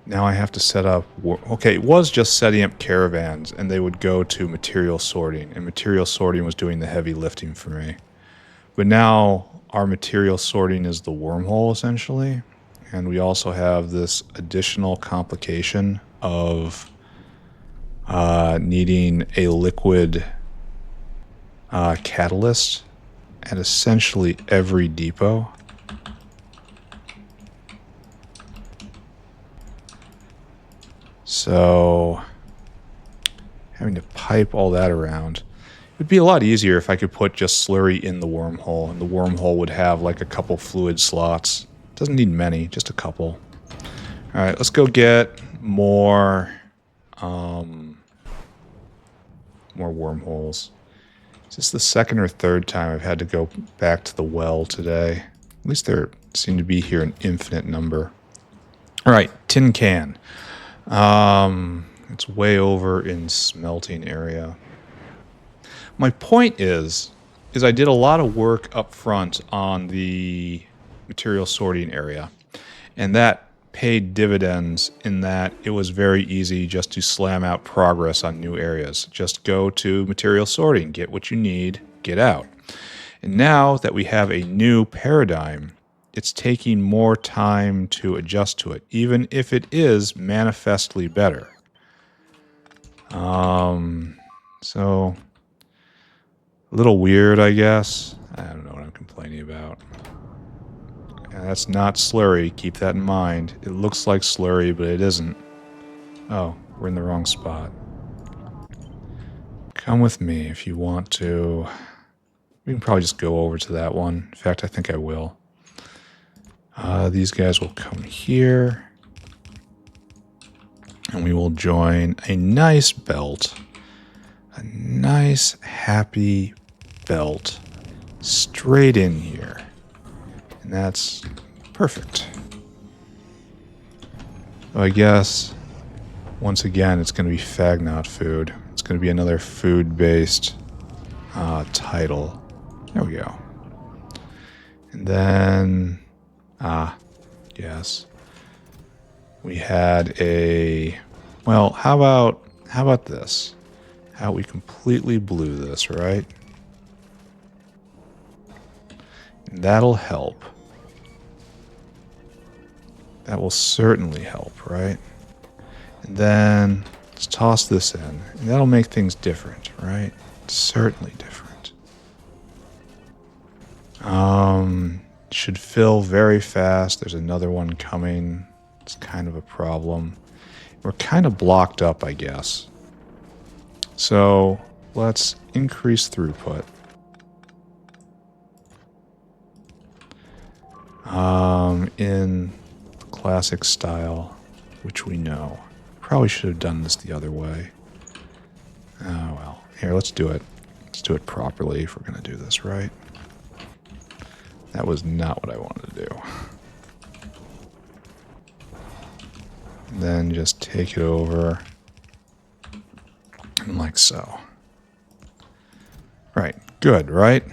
Now I have to set up... Okay, it was just setting up caravans, and they would go to material sorting, and material sorting was doing the heavy lifting for me. But now our material sorting is the wormhole, essentially, and we also have this additional complication of needing a liquid catalyst at essentially every depot. So, having to pipe all that around. It would be a lot easier if I could put just slurry in the wormhole, and the wormhole would have like a couple fluid slots. Doesn't need many, just a couple. Alright, let's go get more wormholes. Is this the second or third time I've had to go back to the well today? At least there seem to be here an infinite number. Alright, tin can. It's way over in smelting area. My point is I did a lot of work up front on the material sorting area, and that paid dividends in that it was very easy just to slam out progress on new areas. Just go to material sorting, get what you need, get out. And now that we have a new paradigm, it's taking more time to adjust to it, even if it is manifestly better. So, a little weird, I guess. I don't know what I'm complaining about. Yeah, that's not slurry, keep that in mind. It looks like slurry, but it isn't. Oh, we're in the wrong spot. Come with me if you want to. We can probably just go over to that one. In fact, I think I will. These guys will come here. And we will join a nice belt. A nice, happy belt. Straight in here. And that's perfect. So I guess, once again, it's going to be Phagnot food. It's going to be another food-based title. There we go. And then... yes. We had a... Well, how about this? How we completely blew this, right? And that'll help. That will certainly help, right? And then let's toss this in. And that'll make things different, right? Certainly different. Should fill very fast. There's another one coming. It's kind of a problem. We're kind of blocked up, I guess. So let's increase throughput. In the classic style, which we know. Probably should have done this the other way. Oh well. Here, let's do it. Let's do it properly if we're going to do this, right? That was not what I wanted to do. And then just take it over. And like so. Right. Good, right?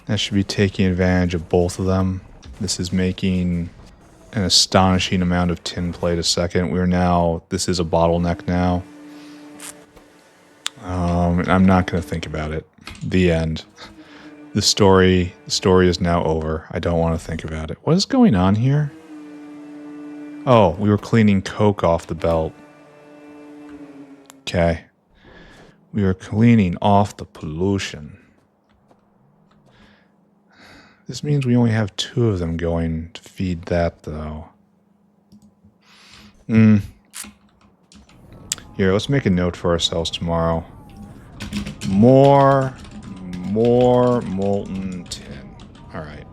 That should be taking advantage of both of them. This is making an astonishing amount of tin plate a second. This is a bottleneck now. I'm not going to think about it. The end. The story is now over. I don't want to think about it. What is going on here? Oh, we were cleaning coke off the belt. Okay. We were cleaning off the pollution. This means we only have 2 of them going to feed that, though. Here, let's make a note for ourselves tomorrow. More molten tin. Alright.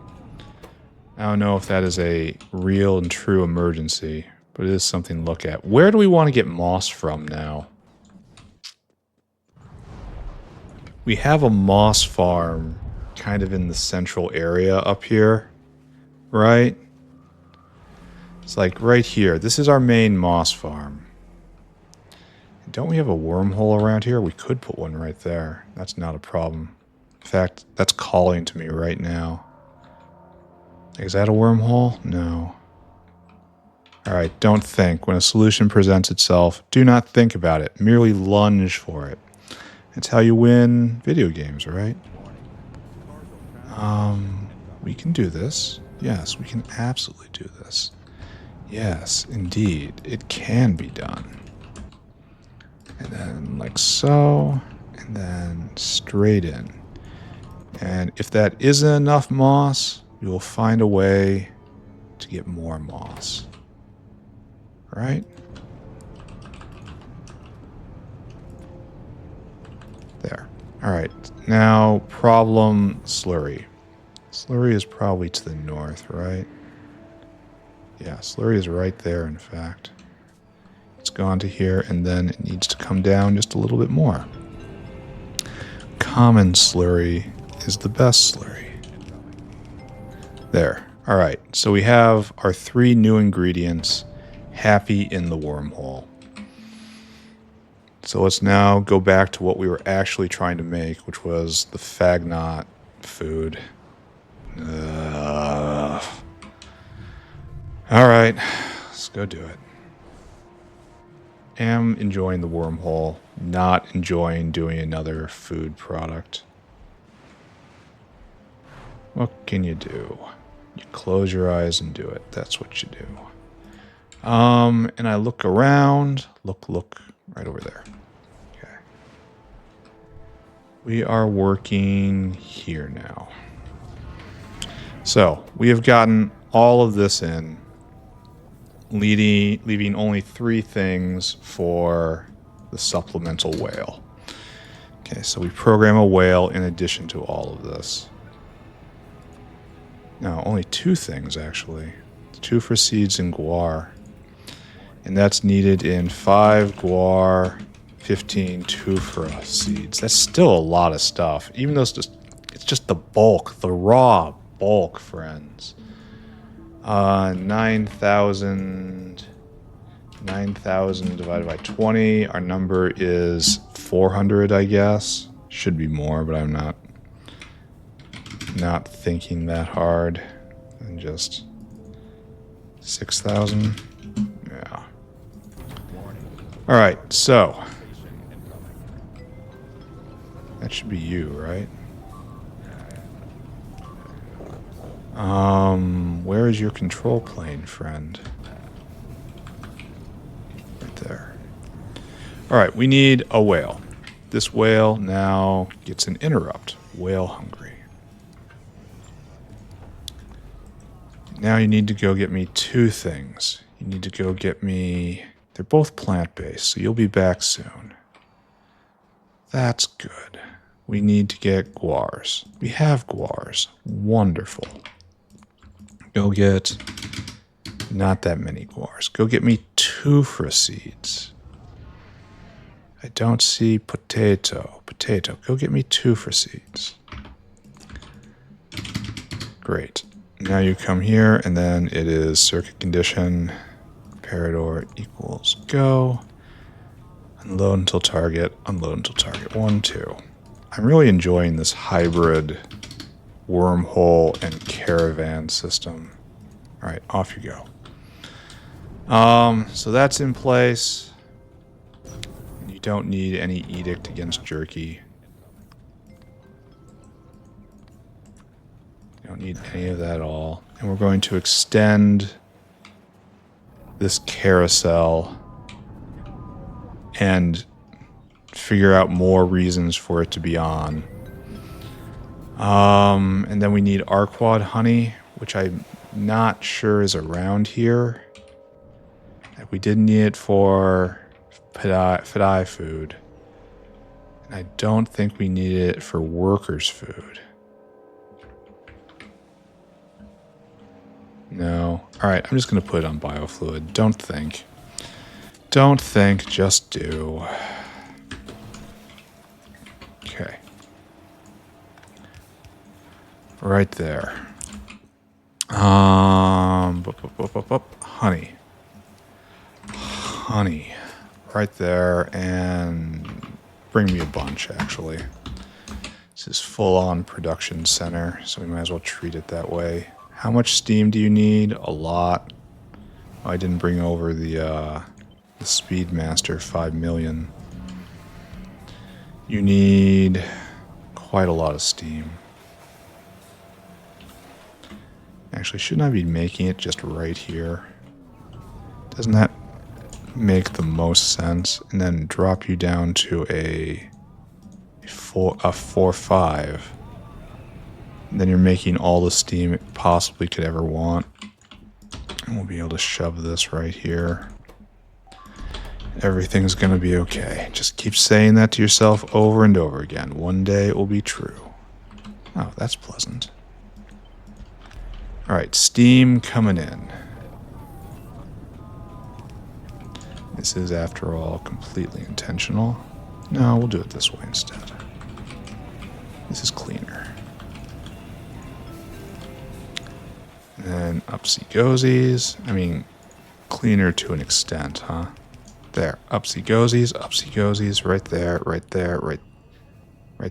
I don't know if that is a real and true emergency, but it is something to look at. Where do we want to get moss from now? We have a moss farm kind of in the central area up here, right? It's like right here. This is our main moss farm. Don't we have a wormhole around here? We could put one right there. That's not a problem. In fact, that's calling to me right now. Is that a wormhole? No. Alright, don't think. When a solution presents itself, do not think about it. Merely lunge for it. It's how you win video games, right? We can do this. Yes, we can absolutely do this. Yes, indeed. It can be done. And then like so, and then straight in. And if that isn't enough moss, we will find a way to get more moss. Right? There. Alright, now problem slurry. Slurry is probably to the north, right? Yeah, slurry is right there, in fact. It's gone to here, and then it needs to come down just a little bit more. Common slurry is the best slurry. There. Alright, so we have our 3 new ingredients happy in the wormhole. So let's now go back to what we were actually trying to make, which was the Phagnot food. Alright, let's go do it. Am enjoying the wormhole, not enjoying doing another food product. What can you do? You close your eyes and do it. That's what you do. And I look around. Look, right over there. Okay. We are working here now. So, we have gotten all of this in, leaving only 3 things for the supplemental whale. Okay, so we program a whale in addition to all of this. No, only 2 things, actually. 2 for seeds and guar. And that's needed in 5 guar, 15 tufa seeds. That's still a lot of stuff. Even though it's just the bulk, the raw bulk, friends. 9,000 divided by 20. Our number is 400, I guess. Should be more, but I'm not thinking that hard. And just 6,000. Yeah. All right, so that should be you, right? Where is your control plane, friend? Right there. All right, we need a whale. This whale now gets an interrupt. Whale hungry. Now you need to go get me 2 things. You need to go get me... They're both plant-based, so you'll be back soon. That's good. We need to get guars. We have guars. Wonderful. Go get... Not that many guars. Go get me tufa seeds. I don't see potato. Potato. Go get me tufa seeds. Great. Now you come here, and then it is circuit condition. Parador equals go. Unload until target. Unload until target. 1, 2. I'm really enjoying this hybrid wormhole and caravan system. All right, off you go. So that's in place. You don't need any edict against jerky. You don't need any of that at all. And we're going to extend this carousel and figure out more reasons for it to be on. And then we need Arquad honey, which I'm not sure is around here. We did need it for Fidai food. And I don't think we need it for workers' food. No. Alright, I'm just going to put it on biofluid. Don't think. Don't think, just do. Okay. Right there. Honey. Honey. Right there, and bring me a bunch, actually. This is full-on production center, so we might as well treat it that way. How much steam do you need? A lot. Oh, I didn't bring over the Speedmaster 5 million. You need quite a lot of steam. Actually, shouldn't I be making it just right here? Doesn't that make the most sense? And then drop you down to a 4.5. And then you're making all the steam it possibly could ever want. And we'll be able to shove this right here. Everything's going to be okay. Just keep saying that to yourself over and over again. One day it will be true. Oh, that's pleasant. Alright, steam coming in. This is, after all, completely intentional. No, we'll do it this way instead. This is cleaner. And then upsy-goesies. I mean, cleaner to an extent, huh? There. Upsy-goesies, right there, right there, right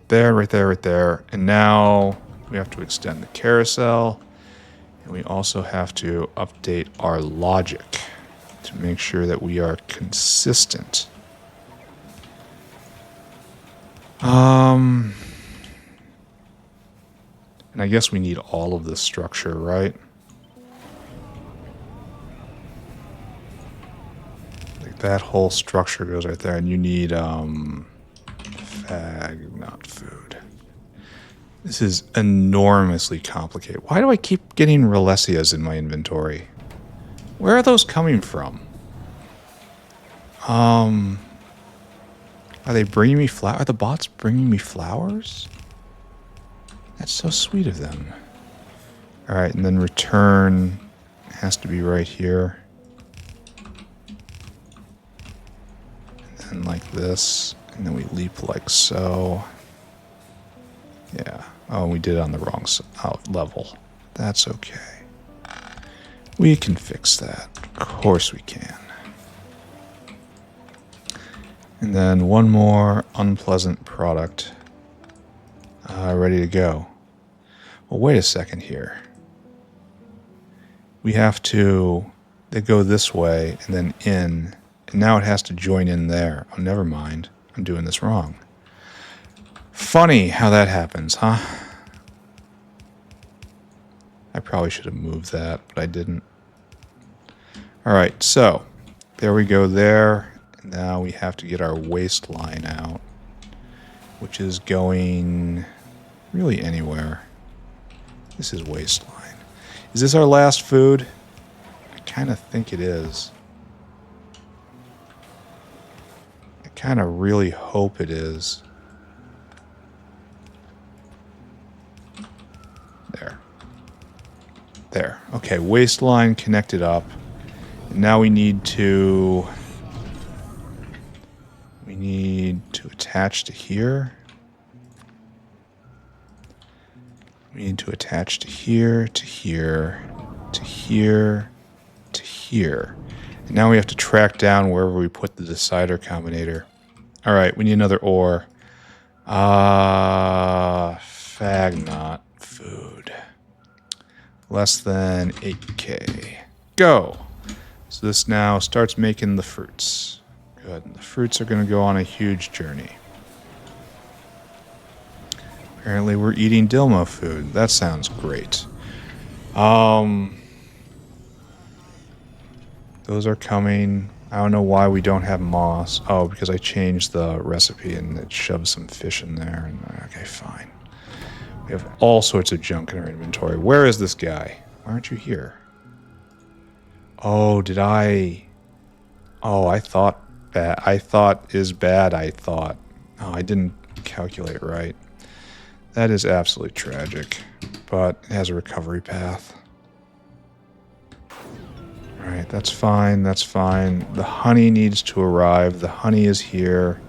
there, right there, right there. And now we have to extend the carousel. And we also have to update our logic to make sure that we are consistent. And I guess we need all of this structure, right? Like that whole structure goes right there, and you need Phagnot food. This is enormously complicated. Why do I keep getting Relessias in my inventory? Where are those coming from? Are they bringing me flowers? Are the bots bringing me flowers? That's so sweet of them. Alright, and then return has to be right here. And then like this. And then we leap like so. Yeah. Oh, we did it on the wrong level. That's okay. We can fix that. Of course we can. And then one more unpleasant product. Ready to go. Well, wait a second here. We have to... They go this way and then in. And now it has to join in there. Oh, never mind. I'm doing this wrong. Funny how that happens, huh? I probably should have moved that, but I didn't. Alright, so there we go there. Now we have to get our waistline out, which is going really anywhere. This is waistline. Is this our last food? I kind of think it is. I kind of really hope it is. There. Okay, waistline connected up. And now we need to attach to here. We need to attach to here, to here, to here, to here. And now we have to track down wherever we put the decider combinator. Alright, we need another ore. Phagnot food. Less than 8k. Go! So this now starts making the fruits. Good. And the fruits are going to go on a huge journey. Apparently we're eating Dilma food. That sounds great. Those are coming. I don't know why we don't have moss. Oh, because I changed the recipe and it shoved some fish in there. And okay, fine. We have all sorts of junk in our inventory. Where is this guy? Why aren't you here? Oh, did I... Oh, I thought bad. I thought is bad, I thought. Oh, I didn't calculate right. That is absolutely tragic. But it has a recovery path. Alright, that's fine, that's fine. The honey needs to arrive. The honey is here.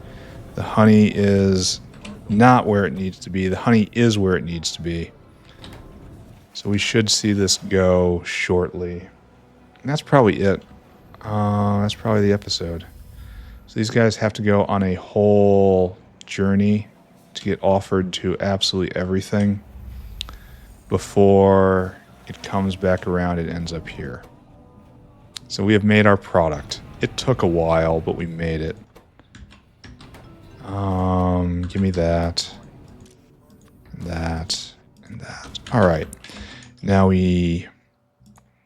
The honey is not where it needs to be. The honey is where it needs to be. So we should see this go shortly. And that's probably it. That's probably the episode. So these guys have to go on a whole journey to get offered to absolutely everything before it comes back around and ends up here. So we have made our product. It took a while, but we made it. Give me that. And that. And that. Alright. Now we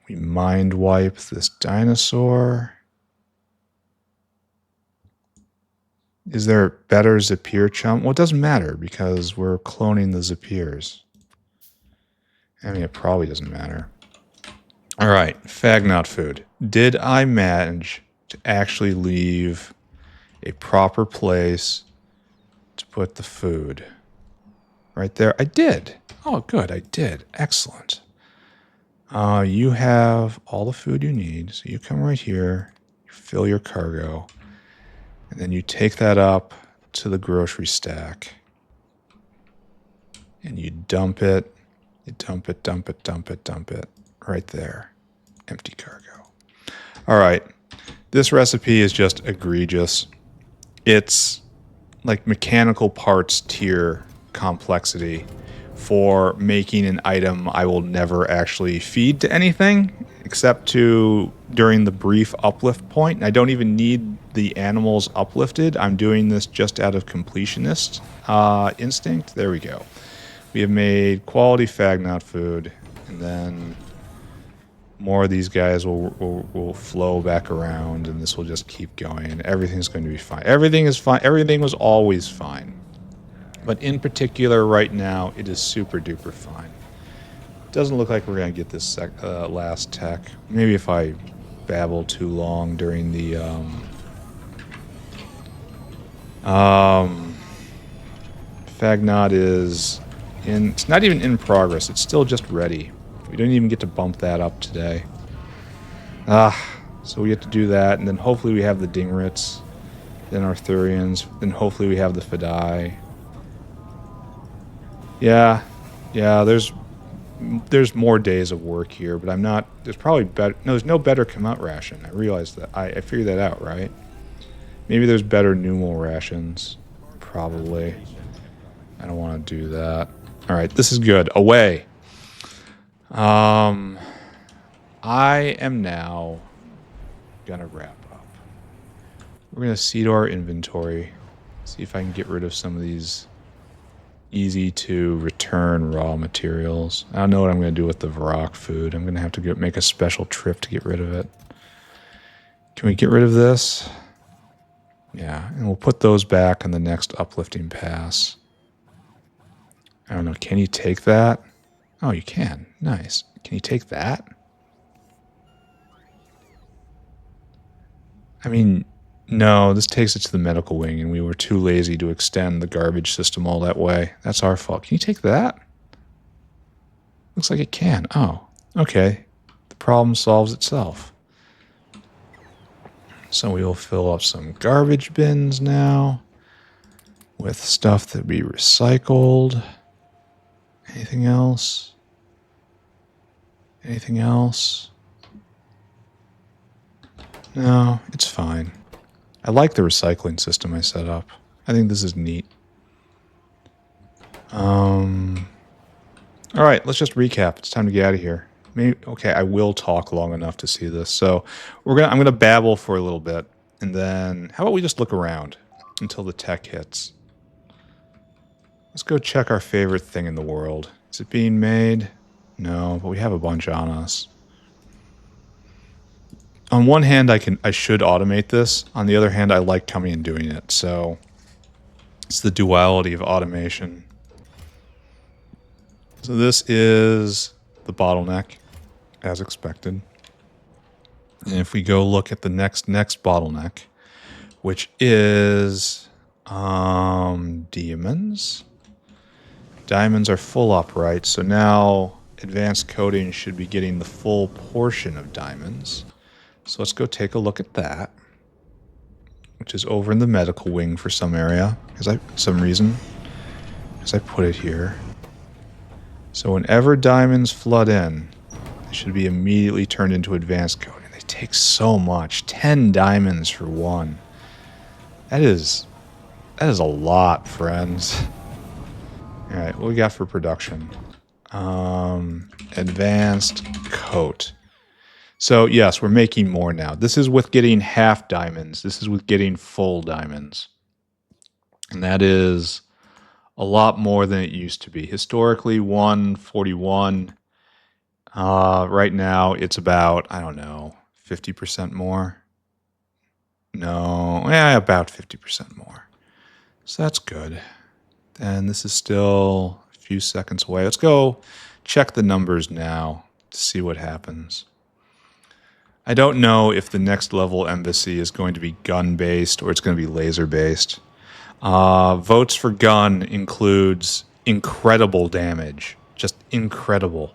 mind wipe this dinosaur. Is there better Zapier chum? Well, it doesn't matter because we're cloning the Zapiers. I mean, it probably doesn't matter. All right, Phagnot food. Did I manage to actually leave a proper place to put the food? Right there. I did. Oh, good. I did. Excellent. You have all the food you need. So you come right here, you fill your cargo, and then you take that up to the grocery stack. And you dump it. You dump it, dump it, dump it, dump it. Right there. Empty cargo. All right. This recipe is just egregious. It's like mechanical parts tier complexity for making an item I will never actually feed to anything except to during the brief uplift point. I don't even need the animals uplifted. I'm doing this just out of completionist instinct. There we go. We have made quality Phagnot food, and then more of these guys will flow back around, and this will just keep going, and everything's going to be fine. Everything is fine. Everything was always fine. But in particular, right now, it is super duper fine. Doesn't look like we're going to get this last tech. Maybe if I babble too long during the Phagnot is in. It's not even in progress. It's still just ready. We don't even get to bump that up today. So we get to do that, and then hopefully we have the Dingrits, then Arthurians, then hopefully we have the Fidai. Yeah, there's more days of work here, but I'm not, there's probably better, no, there's no better come out ration. I realized that, I figured that out, right? Maybe there's better numeral rations, probably. I don't want to do that. All right, this is good. Away. I am now gonna wrap up. We're gonna see to our inventory, see if I can get rid of some of these easy to return raw materials. I don't know what I'm gonna do with the Varrock food. I'm gonna have to make a special trip to get rid of it. Can we get rid of this? Yeah, and we'll put those back in the next uplifting pass. I don't know, can you take that? Oh, you can. Nice. Can you take that? I mean, no, this takes it to the medical wing, and we were too lazy to extend the garbage system all that way. That's our fault. Can you take that? Looks like it can. Oh, okay. The problem solves itself. So we will fill up some garbage bins now with stuff that we recycled. Anything else? Anything else? No, it's fine. I like the recycling system I set up. I think this is neat. All right, let's just recap. It's time to get out of here. Maybe, okay, I will talk long enough to see this. So I'm gonna babble for a little bit, and then how about we just look around until the tech hits? Let's go check our favorite thing in the world. Is it being made? No, but we have a bunch on us. On one hand, I should automate this. On the other hand, I like coming and doing it. So it's the duality of automation. So this is the bottleneck, as expected. And if we go look at the next bottleneck, which is diamonds. Diamonds are full up, right? So now advanced coating should be getting the full portion of diamonds. So let's go take a look at that, which is over in the medical wing for some area, some reason, because I put it here. So whenever diamonds flood in, they should be immediately turned into advanced coating. They take so much. 10 diamonds for one. That is a lot, friends. All right, what we got for production? Advanced coat. So yes, we're making more now. This is with getting half diamonds. This is with getting full diamonds. And that is a lot more than it used to be. Historically, 141. Right now, it's about, I don't know, 50% more. No, yeah, about 50% more. So that's good. And this is still a few seconds away. Let's go check the numbers now to see what happens. I don't know if the next level embassy is going to be gun-based or it's going to be laser-based. Votes for gun includes incredible damage. Just incredible.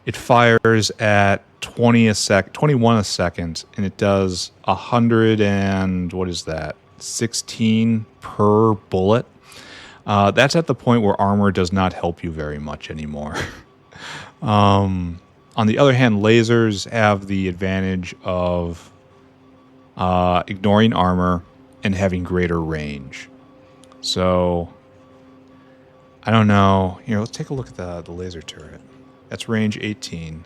It fires at 21 a second, and it does 100 and, what is that, 16 per bullet. That's at the point where armor does not help you very much anymore. On the other hand, lasers have the advantage of ignoring armor and having greater range. So, I don't know. Here, let's take a look at the laser turret. That's range 18.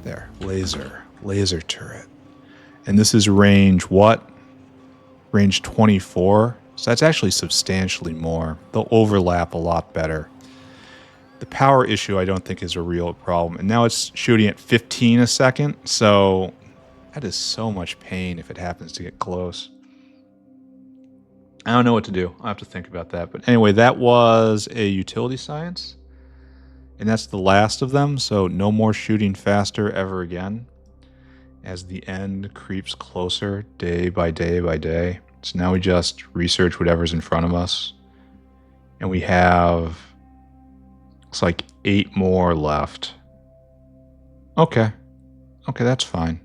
There, laser turret. And this is range what? Range 24. So that's actually substantially more. They'll overlap a lot better. The power issue I don't think is a real problem. And now it's shooting at 15 a second. So that is so much pain if it happens to get close. I don't know what to do. I'll have to think about that. But anyway, that was a utility science. And that's the last of them, so no more shooting faster ever again. As the end creeps closer day by day by day. So now we just research whatever's in front of us. And we have, looks like 8 more left. Okay, that's fine.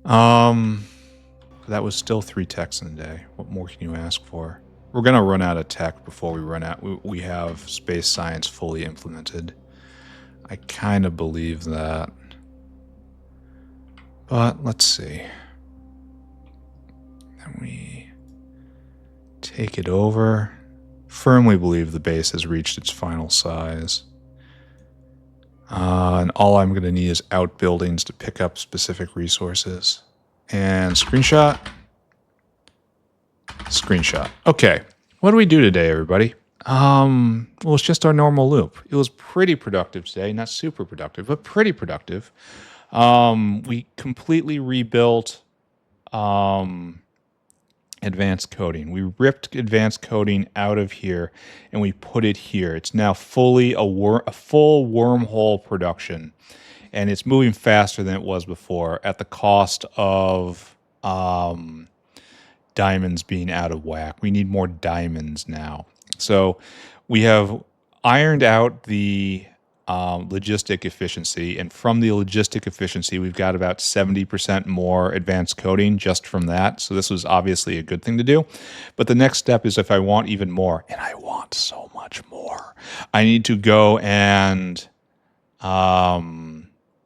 That was still 3 techs in a day. What more can you ask for? We're going to run out of tech before we run out. We have space science fully implemented. I kind of believe that. But let's see. Then we take it over. Firmly believe the base has reached its final size. And all I'm going to need is outbuildings to pick up specific resources. And screenshot. Screenshot. Okay. What do we do today, everybody? Well, it's just our normal loop. It was pretty productive today. Not super productive, but pretty productive. We completely rebuilt advanced coding. We ripped advanced coding out of here and we put it here. It's now fully a full wormhole production. And it's moving faster than it was before at the cost of diamonds being out of whack. We need more diamonds now. So we have ironed out the logistic efficiency, and from the logistic efficiency, we've got about 70% more advanced coding just from that. So this was obviously a good thing to do. But the next step is if I want even more, and I want so much more, I need to go and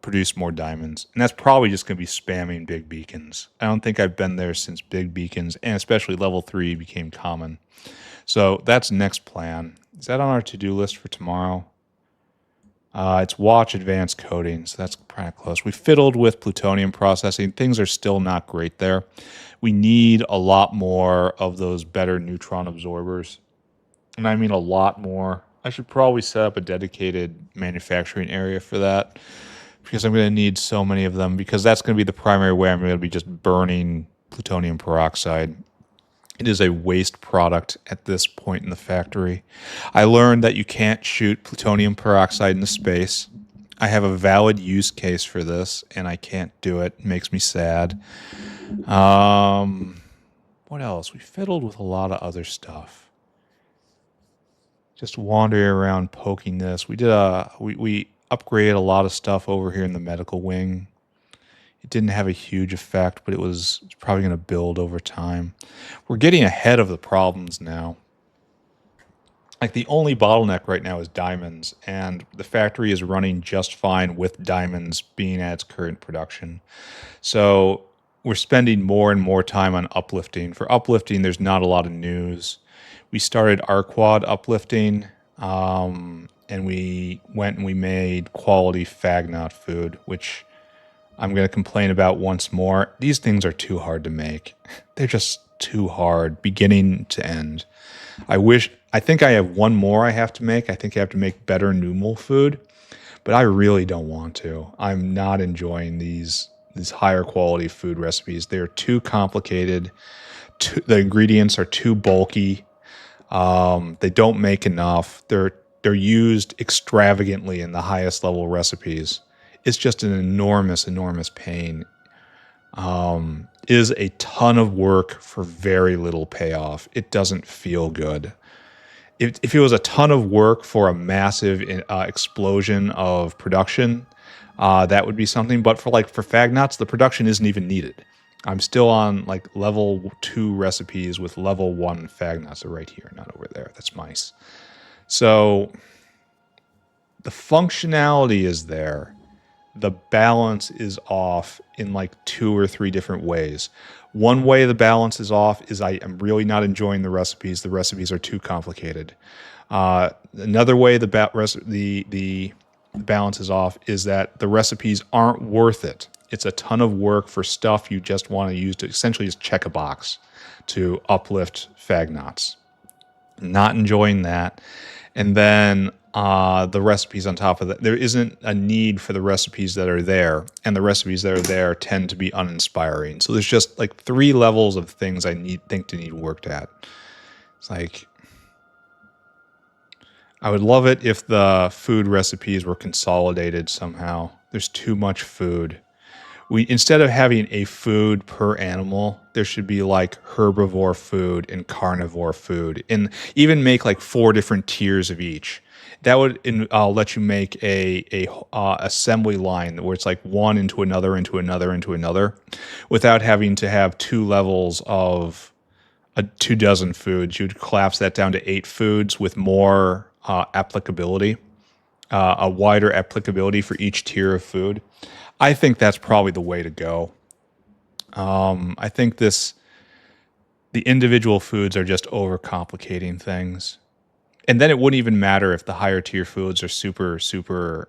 produce more diamonds. And that's probably just going to be spamming big beacons. I don't think I've been there since big beacons, and especially level 3 became common. So that's next plan. Is that on our to-do list for tomorrow? It's watch advanced coding, so that's kind of close. We fiddled with plutonium processing. Things are still not great there. We need a lot more of those better neutron absorbers. And I mean a lot more. I should probably set up a dedicated manufacturing area for that. because I'm going to need so many of them, because that's going to be the primary way I'm going to be just burning plutonium peroxide. It is a waste product at this point in the factory. I learned that you can't shoot plutonium peroxide into space. I have a valid use case for this, and I can't do it. It makes me sad. What else? We fiddled with a lot of other stuff. Just wandering around poking this. We upgraded a lot of stuff over here in the medical wing. It didn't have a huge effect, but it's probably going to build over time. We're getting ahead of the problems now. Like, the only bottleneck right now is diamonds, and the factory is running just fine with diamonds being at its current production. So we're spending more and more time on uplifting. For uplifting, there's not a lot of news. We started Arquad uplifting, and we went and we made quality Phagnot food, which I'm going to complain about once more. These things are too hard to make. They're just too hard, beginning to end. I think I have one more I have to make. I think I have to make better numal food, but I really don't want to. I'm not enjoying these higher quality food recipes. They're too complicated. The ingredients are too bulky. They don't make enough. They're used extravagantly in the highest level recipes. It's just an enormous, enormous pain. Is a ton of work for very little payoff. It doesn't feel good. If it was a ton of work for a massive explosion of production, that would be something. But for Phagnots, the production isn't even needed. I'm still on like level 2 recipes with level 1 Phagnots. They're right here, not over there. That's mice. So the functionality is there. The balance is off in like 2 or 3 different ways. One way the balance is off is I am really not enjoying the recipes. The recipes are too complicated. Another way the balance is off is that the recipes aren't worth it. It's a ton of work for stuff you just want to use to essentially just check a box to uplift Phagnots. Not enjoying that. And then the recipes on top of that. There isn't a need for the recipes that are there, and the recipes that are there tend to be uninspiring. So there's just like 3 levels of things I think to need worked at. It's like, I would love it if the food recipes were consolidated somehow. There's too much food. Instead of having a food per animal, there should be like herbivore food and carnivore food, and even make like 4 different tiers of each. That would let you make a assembly line where it's like one into another, into another, into another, without having to have 2 levels of 24 foods. You'd collapse that down to 8 foods with more applicability, a wider applicability for each tier of food. I think that's probably the way to go. I think the individual foods are just overcomplicating things. And then it wouldn't even matter if the higher tier foods are super, super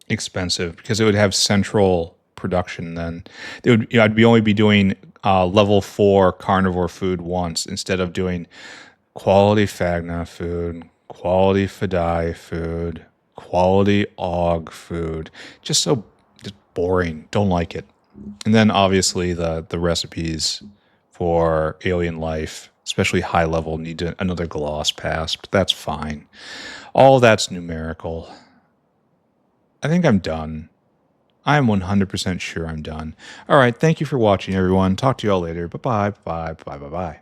expensive, because it would have central production then. I'd only be doing level 4 carnivore food once, instead of doing quality Phagnot food, quality Fidai food, quality Og food. Just boring. Don't like it. And then obviously the recipes for alien life, especially high level, need another gloss pass, but that's fine. All that's numerical. I think I'm done. I'm 100% sure I'm done. All right, thank you for watching, everyone. Talk to you all later. Bye-bye, bye-bye, bye-bye, bye.